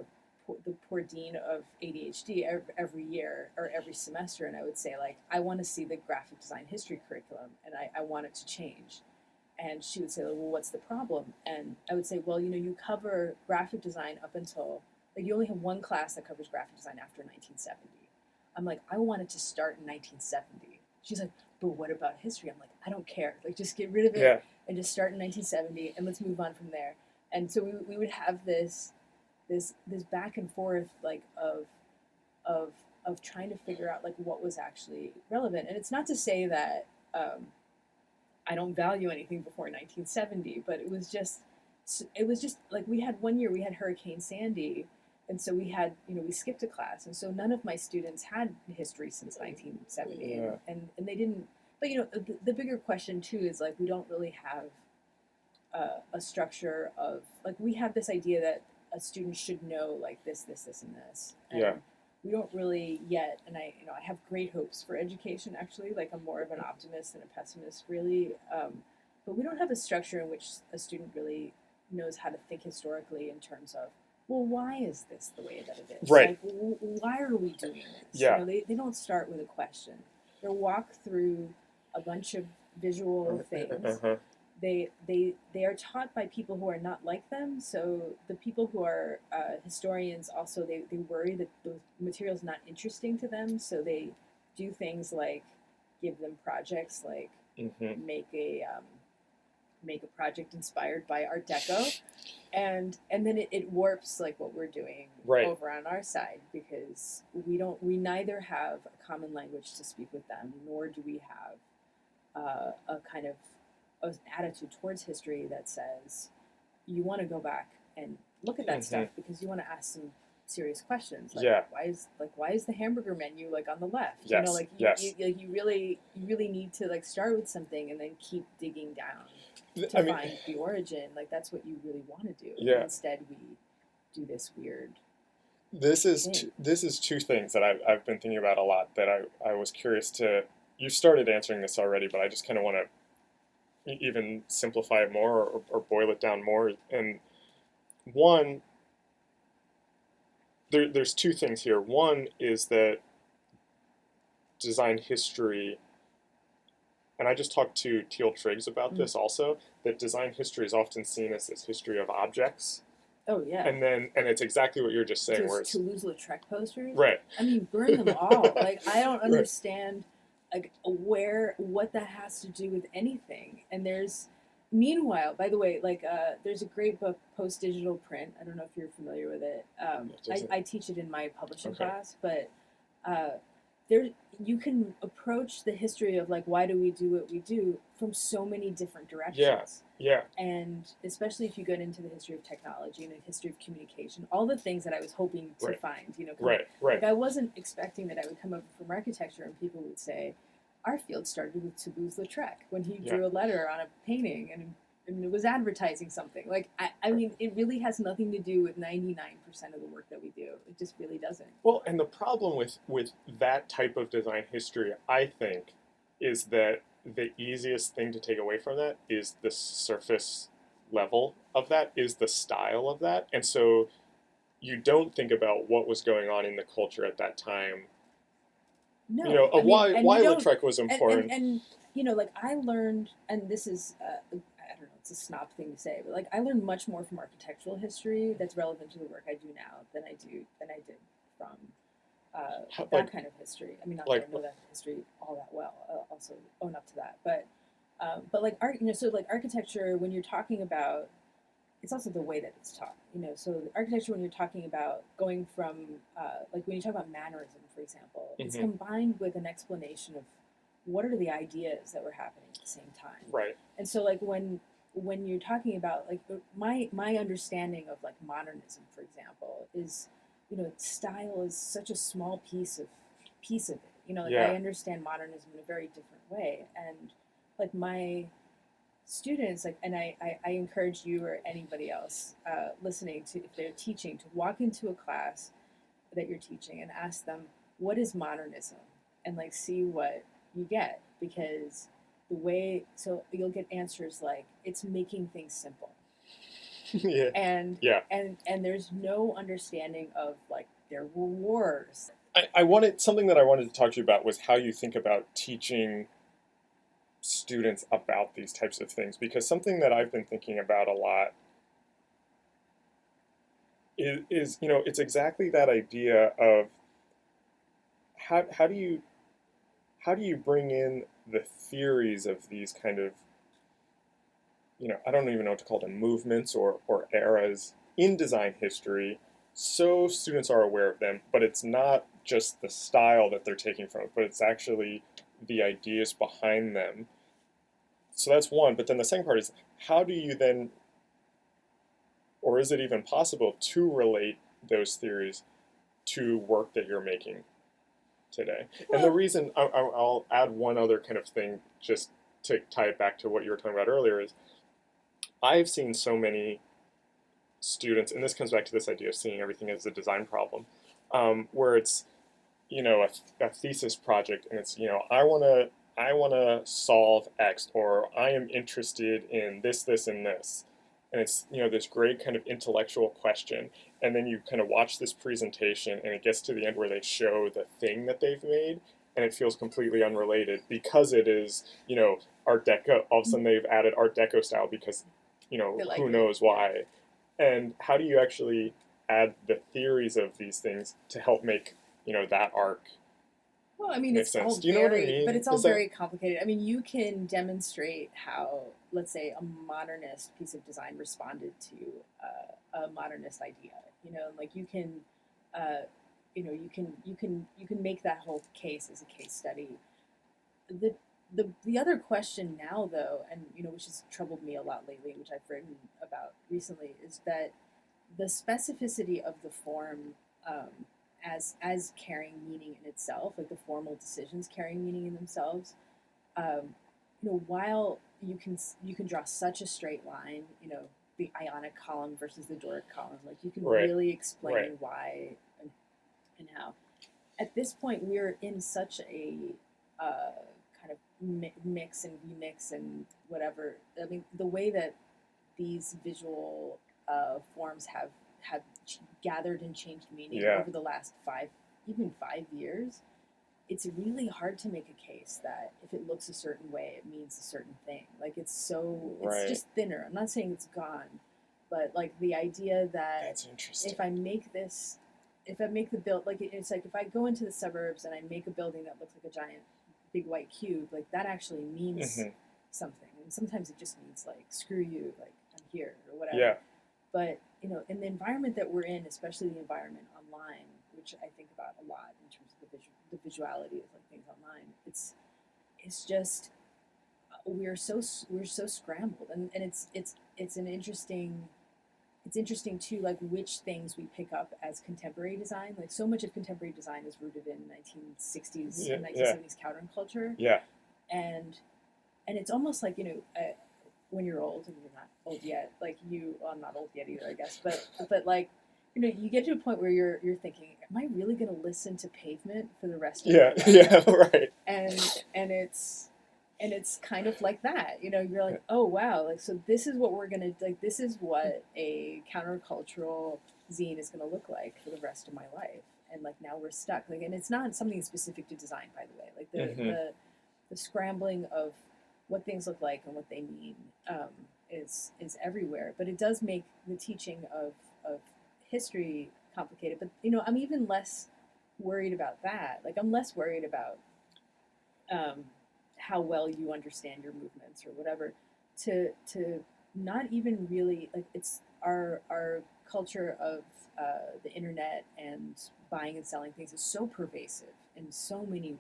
the poor dean of ADHD every year or every semester, and I would say like, I want to see the graphic design history curriculum, and I want it to change. And she would say, well, what's the problem? And I would say, well, you cover graphic design up until like you only have one class that covers graphic design after 1970. I'm like, I want it to start in 1970. She's like, but what about history? I'm like, I don't care. Like, just get rid of it and just start in 1970, and let's move on from there. And so we would have this back and forth like of trying to figure out like what was actually relevant. And it's not to say that I don't value anything before 1970, but it was just like we had one year we had Hurricane Sandy, and so we had we skipped a class, and so none of my students had history since 1970, and they didn't. But the bigger question too is like we don't really have a structure of like we have this idea that a student should know like this, and this. And we don't really yet, and I have great hopes for education actually. Like I'm more of an optimist than a pessimist really. But we don't have a structure in which a student really knows how to think historically in terms of, well, why is this the way that it is? Right. Like, why are we doing this? Yeah. They don't start with a question. They walk through a bunch of visual things. They are taught by people who are not like them. So the people who are historians also they worry that the material is not interesting to them. So they do things like give them projects like make a project inspired by Art Deco, and then it warps like what we're doing over on our side because we neither have a common language to speak with them, nor do we have a kind of an attitude towards history that says you want to go back and look at that stuff because you want to ask some serious questions like why is the hamburger menu like on the left you really need to like start with something and then keep digging down to find the origin like that's what you really want to do and instead we do this weird this is two things that I've been thinking about a lot that I was curious to you started answering this already but I just kind of want to even simplify it more or boil it down more. And one, there's two things here. One is that design history, and I just talked to Teal Triggs about this also, that design history is often seen as this history of objects. Oh, yeah. And it's exactly what you're just saying. Those Toulouse-Lautrec posters? Right. I mean, burn them all. Like, I don't understand like what that has to do with anything. And meanwhile, by the way, like there's a great book, Post Digital Print. I don't know if you're familiar with it. I teach it in my publishing class, but you can approach the history of like why do we do what we do from so many different directions. Yeah. And especially if you get into the history of technology and the history of communication, all the things that I was hoping to find, Right. Like I wasn't expecting that I would come up from architecture and people would say, our field started with Toulouse-Lautrec when he drew a letter on a painting and it was advertising something. Like, I mean, it really has nothing to do with 99% of the work that we do. It just really doesn't. Well, and the problem with that type of design history, I think, is that the easiest thing to take away from that is the surface level of that, is the style of that. And so you don't think about what was going on in the culture at that time. No. Why Lautrec was important. And like I learned, and this is, I don't know, it's a snob thing to say, but like I learned much more from architectural history that's relevant to the work I do now than I did from that kind of history. I mean, not like, that I know that history all that well. I'll also own up to that, but like art, so like architecture, when you're talking about, it's also the way that it's taught. So architecture, when you're talking about going from, like when you talk about mannerism, for example, it's combined with an explanation of what are the ideas that were happening at the same time. Right. And so like when you're talking about like my understanding of like modernism, for example, is style is such a small piece of it. Like I understand modernism in a very different way, and like my students, like, and I encourage you or anybody else listening to, if they're teaching, to walk into a class that you're teaching and ask them, what is modernism? And like see what you get, because so you'll get answers like, it's making things simple. Yeah. And yeah. And there's no understanding of like there were wars. Something that I wanted to talk to you about was how you think about teaching students about these types of things, because something that I've been thinking about a lot is it's exactly that idea of how do you bring in the theories of these kind of, I don't even know what to call them, movements or eras in design history, so students are aware of them, but it's not just the style that they're taking from it, but it's actually the ideas behind them. So that's one. But then the second part is, how do you then, or is it even possible to relate those theories to work that you're making today? And the reason, I'll add one other kind of thing just to tie it back to what you were talking about earlier, is I've seen so many students, and this comes back to this idea of seeing everything as a design problem, where it's, a thesis project, and it's, I want to solve X, or I am interested in this, this, and this. And it's, this great kind of intellectual question. And then you kind of watch this presentation, and it gets to the end where they show the thing that they've made, and it feels completely unrelated because it is, Art Deco. All of a sudden they've added Art Deco style because, like who knows why. And how do you actually add the theories of these things to help make, that arc? Well, I mean, makes it's sense. all Do you know what I mean? but it's all very complicated. I mean, you can demonstrate how, let's say, a modernist piece of design responded to a modernist idea. Like you can, you can make that whole case as a case study. The other question now, though, and which has troubled me a lot lately, which I've written about recently, is that the specificity of the form, as carrying meaning in itself, like the formal decisions carrying meaning in themselves, while you can draw such a straight line, the Ionic column versus the Doric column, like you can really explain why and how. At this point, we're in such a kind of mix and remix and whatever. I mean, the way that these visual forms have gathered and changed meaning over the last 5 years, it's really hard to make a case that if it looks a certain way, it means a certain thing. Like it's just thinner. I'm not saying it's gone, but like the idea that if I make the build, like it's like if I go into the suburbs and I make a building that looks like a giant big white cube, like that actually means something. And sometimes it just means like, screw you, like I'm here or whatever. Yeah. But in the environment that we're in, especially the environment online, which I think about a lot in terms of the visuality of like things online, it's just we're so scrambled, and it's interesting too, like which things we pick up as contemporary design. Like so much of contemporary design is rooted in 1960s and 1970s counterculture. Yeah, and it's almost like when you're old, and you're not old yet, like well, I'm not old yet either, I guess, but like, you get to a point where you're thinking, am I really going to listen to Pavement for the rest of my life? Yeah, right. And it's kind of like that, you're like, oh wow, like, so this is what we're going to, like, this is what a countercultural zine is going to look like for the rest of my life. And like, now we're stuck. Like, and it's not something specific to design, by the way. Like the scrambling of what things look like and what they mean is everywhere. But it does make the teaching of history complicated. But I'm even less worried about that. Like I'm less worried about how well you understand your movements or whatever. To not even really like it's our culture of the internet and buying and selling things is so pervasive in so many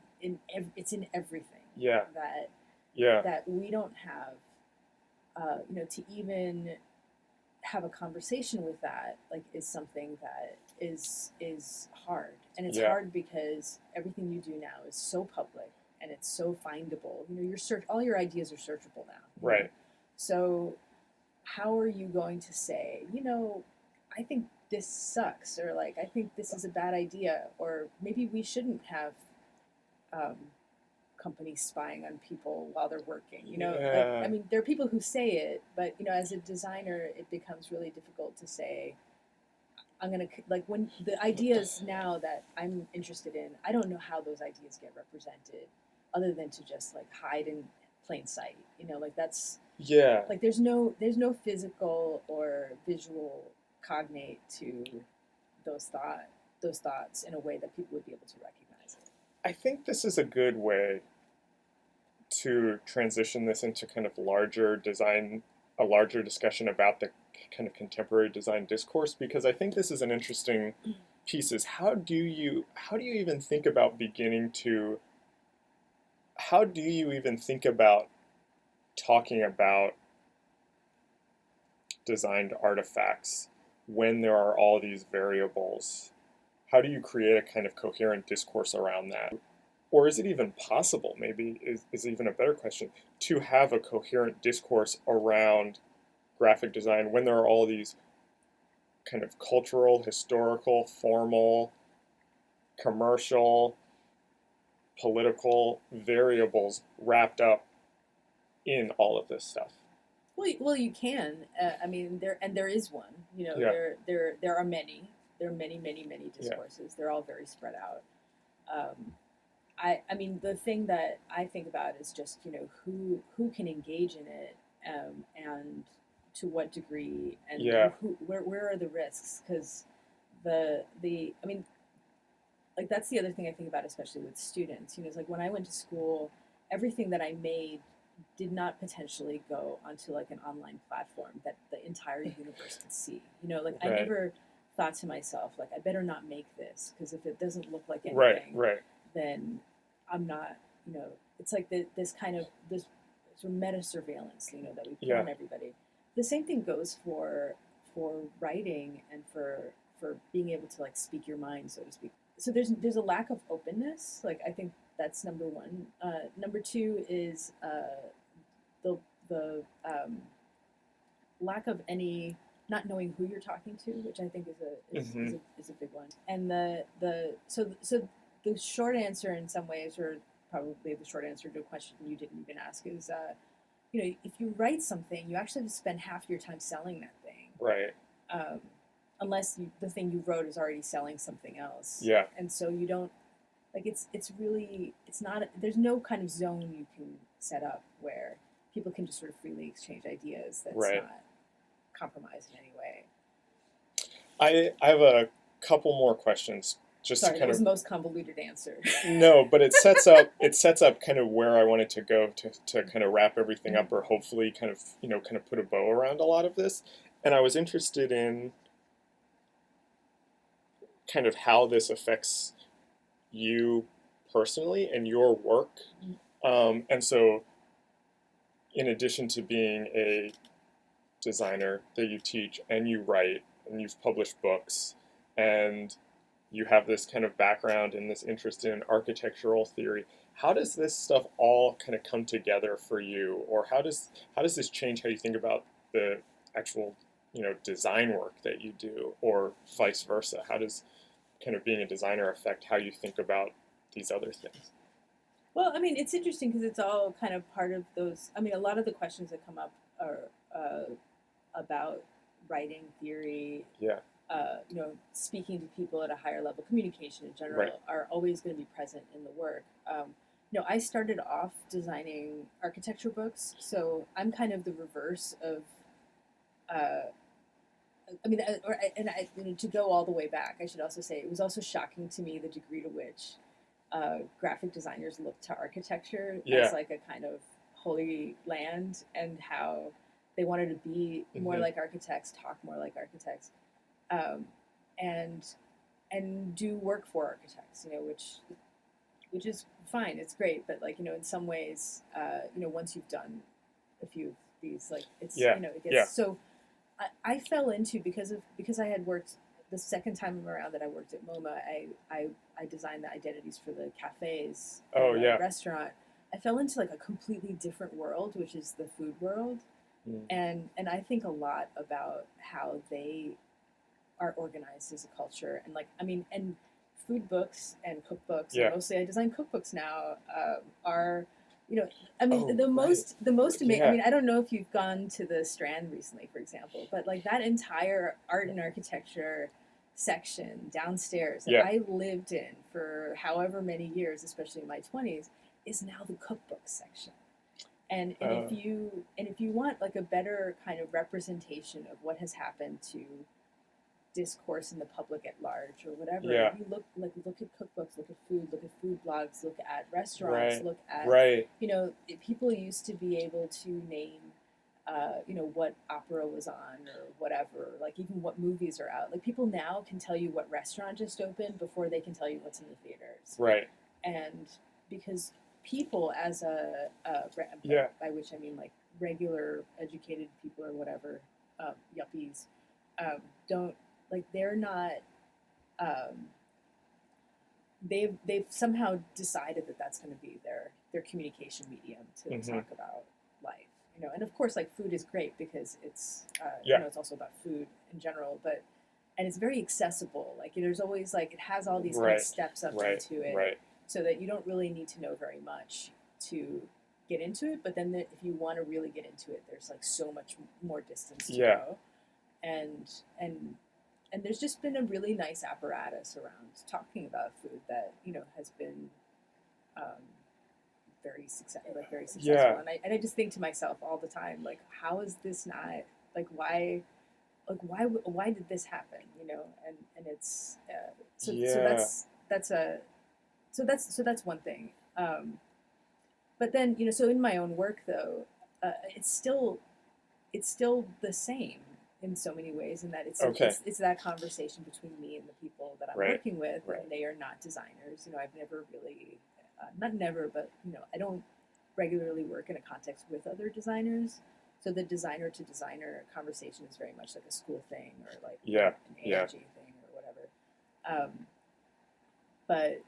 it's in everything. Yeah. That Yeah. that we don't have to even have a conversation with that like is something that is hard, and it's Yeah. hard because everything you do now is so public and it's so findable. Your search, all your ideas are searchable now. Right. So how are you going to say, I think this sucks, or like I think this is a bad idea, or maybe we shouldn't have um, companies spying on people while they're working. Yeah. I mean, there are people who say it, but as a designer, it becomes really difficult to say. I'm gonna like when the ideas now that I'm interested in, I don't know how those ideas get represented, other than to just like hide in plain sight. Like that's Yeah. like there's no physical or visual cognate to those thoughts in a way that people would be able to recognize it. I think this is a good way to transition this into kind of a larger discussion about the kind of contemporary design discourse, because I think this is an interesting piece. Is how do you even think about talking about designed artifacts when there are all these variables? How do you create a kind of coherent discourse around that? Or is it even possible, maybe is even a better question, to have a coherent discourse around graphic design when there are all these kind of cultural, historical, formal, commercial, political variables wrapped up in all of this stuff? Well, you can. I mean, there is one. Yeah. There are many. There are many, many, many discourses. Yeah. They're all very spread out. I mean, the thing that I think about is just who can engage in it, and to what degree, and Yeah. where are the risks? Because I mean, like that's the other thing I think about, especially with students. It's like when I went to school, everything that I made did not potentially go onto like an online platform that the entire universe could see. Like right. I never thought to myself like I better not make this, because if it doesn't look like anything, right. then I'm not. It's like this kind of this sort of meta surveillance, that we put on everybody. The same thing goes for writing and for being able to like speak your mind, so to speak. So there's a lack of openness. Like I think that's number one. Number two is the lack of any, not knowing who you're talking to, which I think is a big one. And so the short answer in some ways, or probably the short answer to a question you didn't even ask, is if you write something, you actually have to spend half your time selling that thing. Right. Unless the thing you wrote is already selling something else. Yeah. And so you don't, like it's really, it's not, there's no kind of zone you can set up where people can just sort of freely exchange ideas that's not compromised in any way. I have a couple more questions. Sorry, that was the most convoluted answer. No, but it sets up kind of where I wanted to go to kind of wrap everything up, or hopefully kind of put a bow around a lot of this. And I was interested in kind of how this affects you personally and your work. And so in addition to being a designer that you teach and you write and you've published books and you have this kind of background and this interest in architectural theory, how does this stuff all kind of come together for you? Or how does this change how you think about the actual design work that you do, or vice versa? How does kind of being a designer affect how you think about these other things? Well, I mean, it's interesting because it's all kind of part of those. I mean, a lot of the questions that come up are about writing theory. Yeah. Speaking to people at a higher level, communication in general, are always going to be present in the work. I started off designing architecture books, so I'm kind of the reverse of to go all the way back, I should also say it was also shocking to me the degree to which graphic designers look to architecture as like a kind of holy land, and how they wanted to be more like architects, talk more like architects, um, and do work for architects, which is fine. It's great, but like in some ways, once you've done a few of these, like it gets so. I fell into because I had worked the second time around that I worked at MoMA. I designed the identities for the cafes and the restaurant. I fell into like a completely different world, which is the food world, and I think a lot about how they are organized as a culture, and food books and cookbooks. And mostly, I design cookbooks now. Are the most amazing. I mean, I don't know if you've gone to the Strand recently, for example, but like that entire art and architecture section downstairs that I lived in for however many years, especially in my 20s, is now the cookbook section. And if you want like a better kind of representation of what has happened to discourse in the public at large or whatever, you look at cookbooks, look at food blogs, look at restaurants, look at people used to be able to name what opera was on or whatever, like even what movies are out. Like people now can tell you what restaurant just opened before they can tell you what's in the theaters. And because people as by which I mean like regular educated people or whatever, yuppies, don't, like they're not, they've somehow decided that that's going to be their communication medium to talk about life, and of course like food is great because it's it's also about food in general, and it's very accessible, like there's always like it has all these kind of steps up into it, so that you don't really need to know very much to get into it, but then if you want to really get into it, there's like so much more distance to go, and there's just been a really nice apparatus around talking about food that has been very successful. And I just think to myself all the time, like, how is this not like why did this happen? And it's so that's one thing. But then so in my own work though, it's still the same in so many ways, in that it's that conversation between me and the people that I'm working with, and they are not designers. I've never really, not never, but I don't regularly work in a context with other designers. So the designer to designer conversation is very much like a school thing, or like an AIGA thing or whatever. But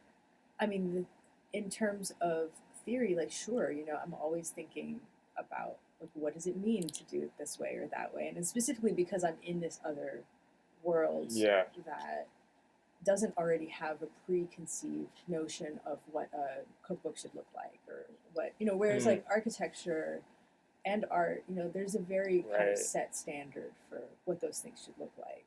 I mean, in terms of theory, like sure, I'm always thinking about like what does it mean to do it this way or that way, and specifically because I'm in this other world that doesn't already have a preconceived notion of what a cookbook should look like, or what whereas like architecture and art, there's a very kind of set standard for what those things should look like,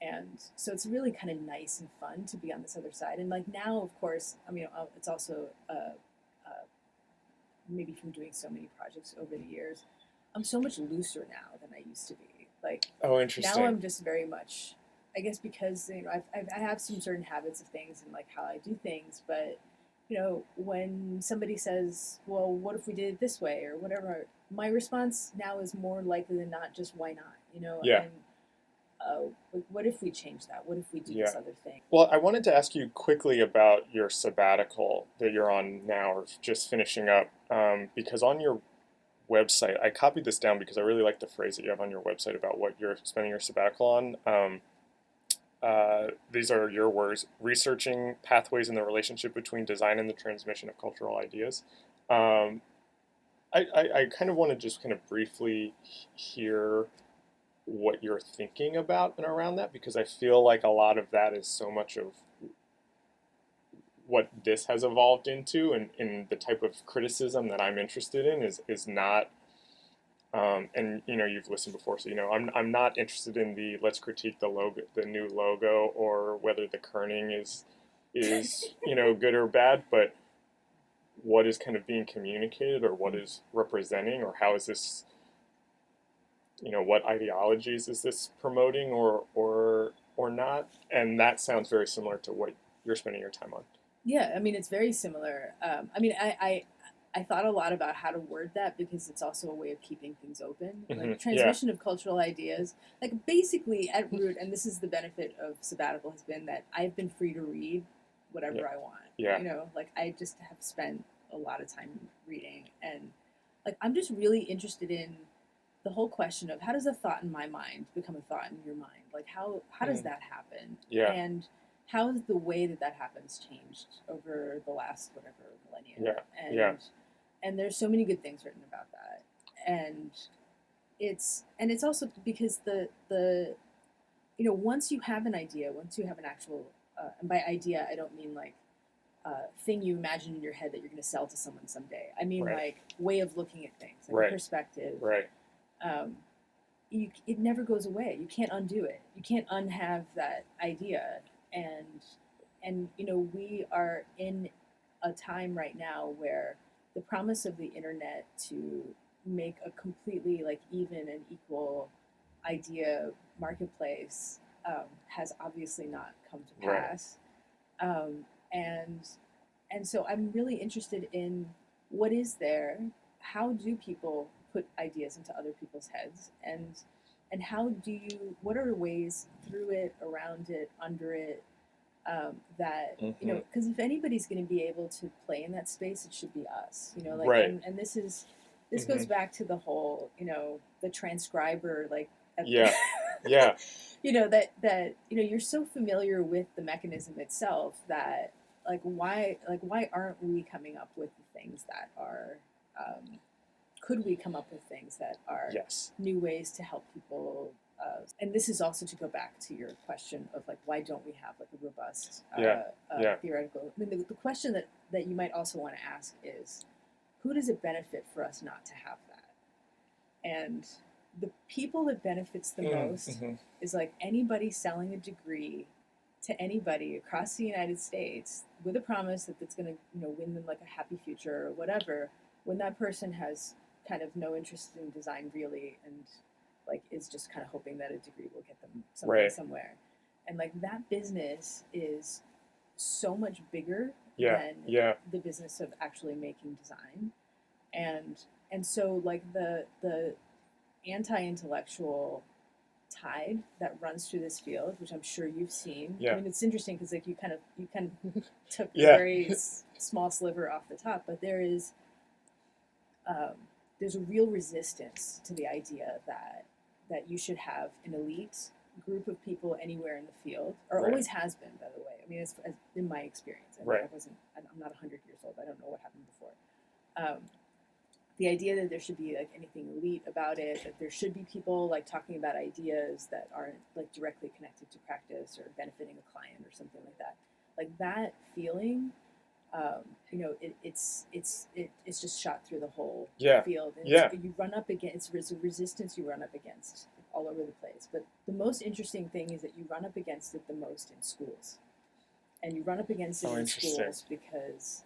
and so it's really kind of nice and fun to be on this other side. And like now, of course, I mean it's also maybe from doing so many projects over the years, I'm so much looser now than I used to be. Like, interesting. Now I'm just very much, I guess because I have some certain habits of things and like how I do things, but when somebody says, well, what if we did it this way or whatever, my response now is more likely than not just why not, and what if we change that? What if we do this other thing? Well, I wanted to ask you quickly about your sabbatical that you're on now, or just finishing up, because on your website, I copied this down because I really like the phrase that you have on your website about what you're spending your sabbatical on. These are your words: researching pathways in the relationship between design and the transmission of cultural ideas. I kind of want to just kind of briefly hear what you're thinking about and around that, because I feel like a lot of that is so much of what this has evolved into, and the type of criticism that I'm interested in is not, and you've listened before, so I'm not interested in the let's critique the logo, the new logo, or whether the kerning is good or bad, but what is kind of being communicated, or what is representing, or how is this what ideologies is this promoting or not? And that sounds very similar to what you're spending your time on. Yeah, I mean, it's very similar. I mean, I thought a lot about how to word that because it's also a way of keeping things open. Like transmission of cultural ideas, like basically at root, and this is the benefit of sabbatical has been that I've been free to read whatever I want. Like I just have spent a lot of time reading, and like I'm just really interested in the whole question of how does a thought in my mind become a thought in your mind? Like how does that happen? And how has the way that happens changed over the last whatever millennia? And there's so many good things written about that. And it's also because the once you have an idea, once you have an actual and by idea I don't mean like thing you imagine in your head that you're going to sell to someone someday. I mean like way of looking at things, like perspective. It never goes away. You can't undo it. You can't unhave that idea. And we are in a time right now where the promise of the internet to make a completely like even and equal idea marketplace has obviously not come to pass. And so I'm really interested in what is there, how do people put ideas into other people's heads, and what are ways through it, around it, under it, that because if anybody's going to be able to play in that space, it should be us. And this goes back to the whole the transcriber like that you're so familiar with the mechanism itself that why aren't we coming up with the things that are could we come up with things that are new ways to help people? And this is also to go back to your question of like, why don't we have like a robust theoretical? I mean, the question that you might also want to ask is, who does it benefit for us not to have that? And the people that benefits the most is like anybody selling a degree to anybody across the United States with a promise that it's going to win them like a happy future or whatever, when that person has kind of no interest in design really and like is just kind of hoping that a degree will get them somewhere. And like that business is so much bigger than the business of actually making design. And so like the anti-intellectual tide that runs through this field, which I'm sure you've seen. I mean, it's interesting because like you kind of took a very small sliver off the top, but there's a real resistance to the idea that you should have an elite group of people anywhere in the field, or always has been, by the way. I mean, it's in my experience. I'm not 100 years old. I don't know what happened before. The idea that there should be like anything elite about it, that there should be people like talking about ideas that aren't like directly connected to practice or benefiting a client or something like that. Like that feeling, it's just shot through the whole field. And you run up against, it's a resistance you run up against all over the place. But the most interesting thing is that you run up against it the most in schools. And you run up against it in schools because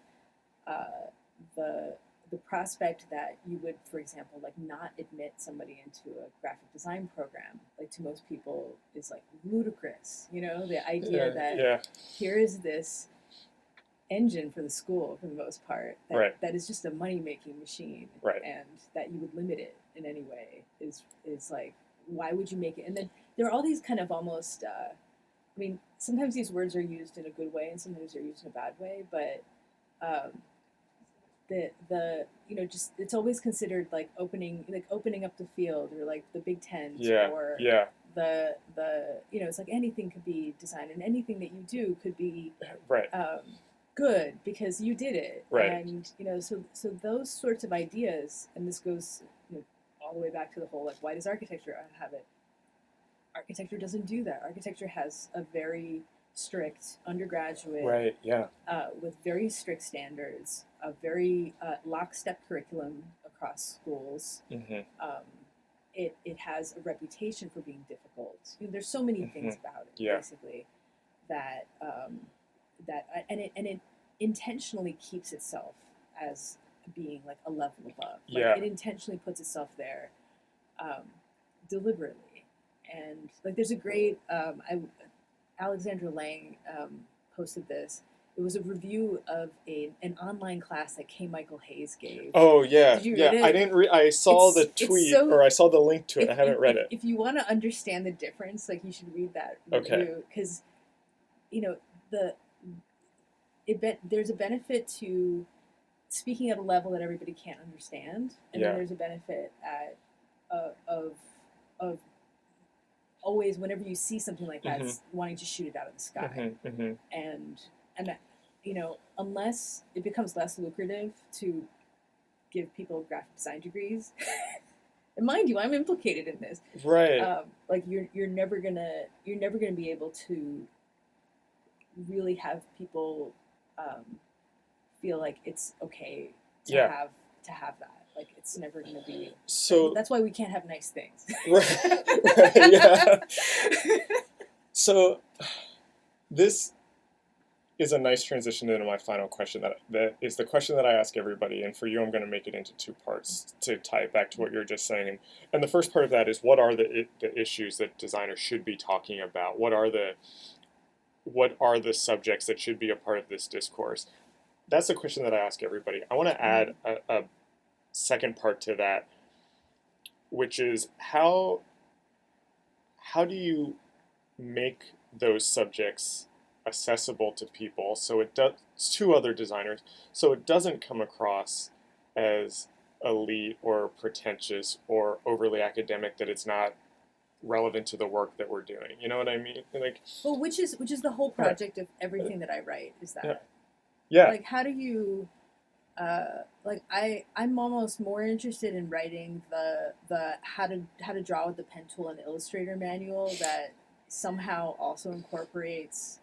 the prospect that you would, for example, like not admit somebody into a graphic design program, like to most people is like ludicrous. The idea that here is this engine for the school for the most part that is just a money-making machine, and that you would limit it in any way is like, why would you make it? And then there are all these kind of almost I mean, sometimes these words are used in a good way and sometimes they're used in a bad way, but the just it's always considered like opening up the field, or like the Big Tent, or the it's like anything could be designed and anything that you do could be good because you did it, and so those sorts of ideas, and this goes all the way back to the whole like, why does architecture have it? Architecture doesn't do that. Architecture has a very strict undergraduate, with very strict standards, a very lockstep curriculum across schools. It has a reputation for being difficult. There's so many things about it, basically, that it intentionally keeps itself as being like a level above. It intentionally puts itself there, deliberately. And like, there's a great, Alexandra Lang posted this. It was a review of an online class that K. Michael Hayes gave. Oh yeah, Did you yeah. read it? I didn't. I saw the tweet, or I saw the link to it. I haven't read it. If you want to understand the difference, like, you should read that review, because there's a benefit to speaking at a level that everybody can't understand, and then there's a benefit of always, whenever you see something like that, wanting to shoot it out of the sky. And unless it becomes less lucrative to give people graphic design degrees, and mind you, I'm implicated in this, right? Like, you're never gonna be able to really have people feel like it's okay to have that. Like, it's never going to be. So that's why we can't have nice things. Right, yeah. So this is a nice transition into my final question. That is the question that I ask everybody. And for you, I'm going to make it into two parts to tie it back to what you were just saying. And the first part of that is, what are the issues that designers should be talking about? What are the subjects that should be a part of this discourse? That's the question that I ask everybody. I want to add a second part to that, which is how do you make those subjects accessible to people, so it does, to other designers, so it doesn't come across as elite or pretentious or overly academic, that it's not relevant to the work that we're doing. You know what I mean? Like, well, which is the whole project of everything that I write, is that like, how do you like, I'm almost more interested in writing the how to draw with the pen tool and Illustrator manual that somehow also incorporates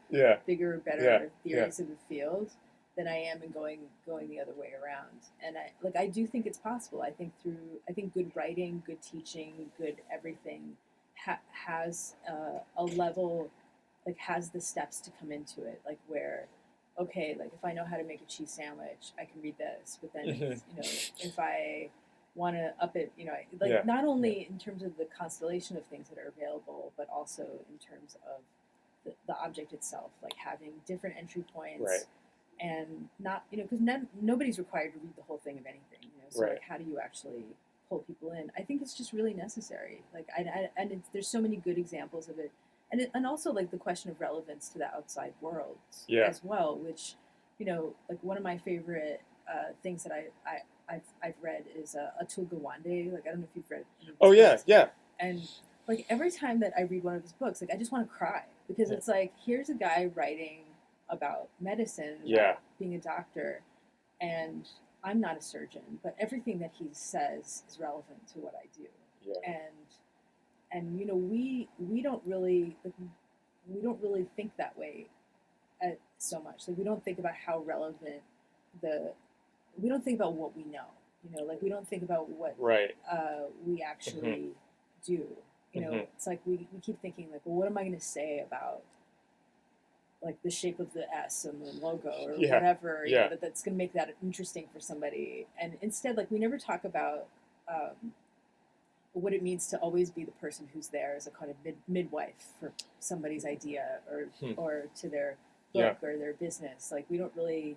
bigger, better theories of the field, than I am in going the other way around. And I do think it's possible. I think good writing, good teaching, good everything has a level, like, has the steps to come into it, like, where, okay, like, if I know how to make a cheese sandwich, I can read this. But then, if I want to up it, not only in terms of the constellation of things that are available, but also in terms of the object itself, like having different entry points, and not, because nobody's required to read the whole thing of anything, so like, how do you actually pull people in? I think it's just really necessary. Like, there's so many good examples of it. And also, like, the question of relevance to the outside world as well, which, like, one of my favorite things that I've read is Atul Gawande. Like, I don't know if you've read any of his books. Yeah. And, like, every time that I read one of his books, like, I just want to cry, because it's like, here's a guy writing about medicine, about being a doctor, and I'm not a surgeon, but everything that he says is relevant to what I do. And we don't really think that way so much. Like, we don't think about how relevant we don't think about what we know. Like, we don't think about what we actually do. It's like, we keep thinking, like, well, what am I going to say about, like, the shape of the S and the logo, or whatever, that's going to make that interesting for somebody. And instead, like, we never talk about what it means to always be the person who's there as a kind of midwife for somebody's idea, or to their book or their business. Like, we don't really,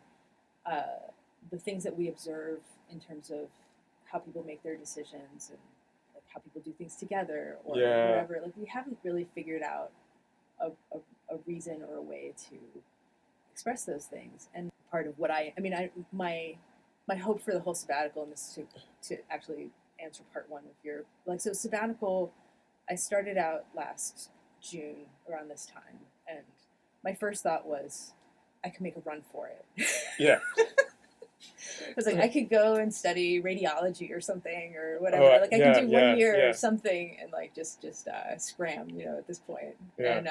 the things that we observe in terms of how people make their decisions, and, like, how people do things together, or whatever, like, we haven't really figured out a reason or a way to express those things. And part of what my hope for the whole sabbatical, and this is to actually answer part one of your, like, so sabbatical, I started out last June around this time, and my first thought was, I could make a run for it. I was like, I could go and study radiology or something, or whatever. Like, I could do 1 year or something, and, like, just scram, at this point. And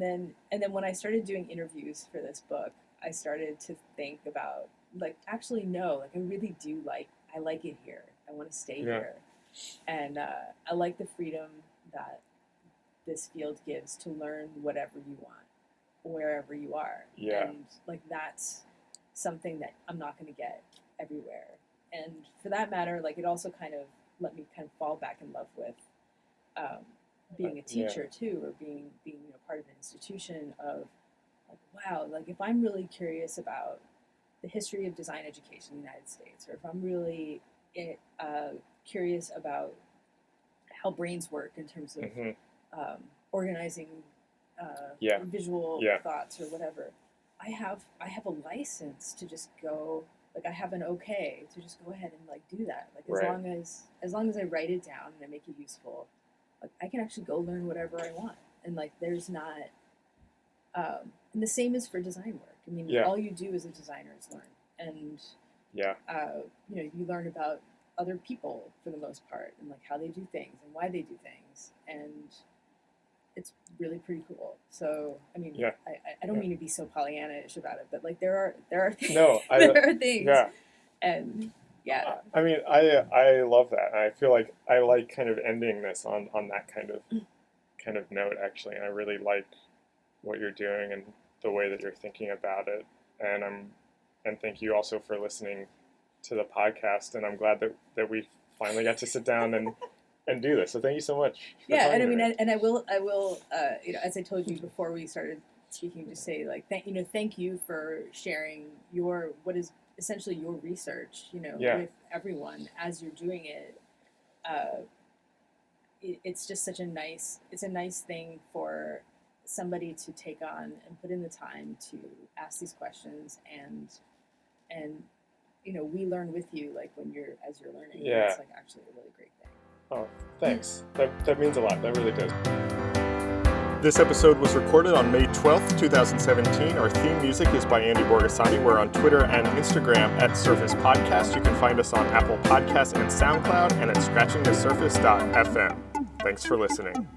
then when I started doing interviews for this book, I started to think about, like, actually, no, like, I really do I like it here. I want to stay here. And I like the freedom that this field gives to learn whatever you want, wherever you are. And, like, that's something that I'm not going to get everywhere. And for that matter, like, it also kind of let me kind of fall back in love with being a teacher too, or being part of an institution of like, wow, like if I'm really curious about the history of design education in the United States, or if I'm really curious about how brains work in terms of organizing visual thoughts or whatever, I have a license to just go, like I have an okay to just go ahead and like do that. Like as long as I write it down and I make it useful, like I can actually go learn whatever I want. And like there's not and the same is for design work. I mean, all you do as a designer is learn. And you learn about other people for the most part, and like how they do things and why they do things, and it's really pretty cool. So I mean, I don't mean to be so Pollyanna-ish about it, but like there are things. No, there are things. And I mean, I love that. I feel like I like kind of ending this on that kind of note actually, and I really like what you're doing and the way that you're thinking about it, and thank you also for listening to the podcast, and I'm glad that we finally got to sit down and do this. So thank you so much. And I mean, and I will, as I told you before we started speaking, just say like thank you for sharing what is essentially your research, with everyone as you're doing it. It's just it's a nice thing for somebody to take on and put in the time to ask these questions, and we learn with you, like as you're learning. Yeah. It's like actually a really great thing. Oh, thanks. That means a lot. That really does. This episode was recorded on May 12th, 2017. Our theme music is by Andy Borgasani. We're on Twitter and Instagram at Surface Podcast. You can find us on Apple Podcasts and SoundCloud, and at scratchingthesurface.fm. Thanks for listening.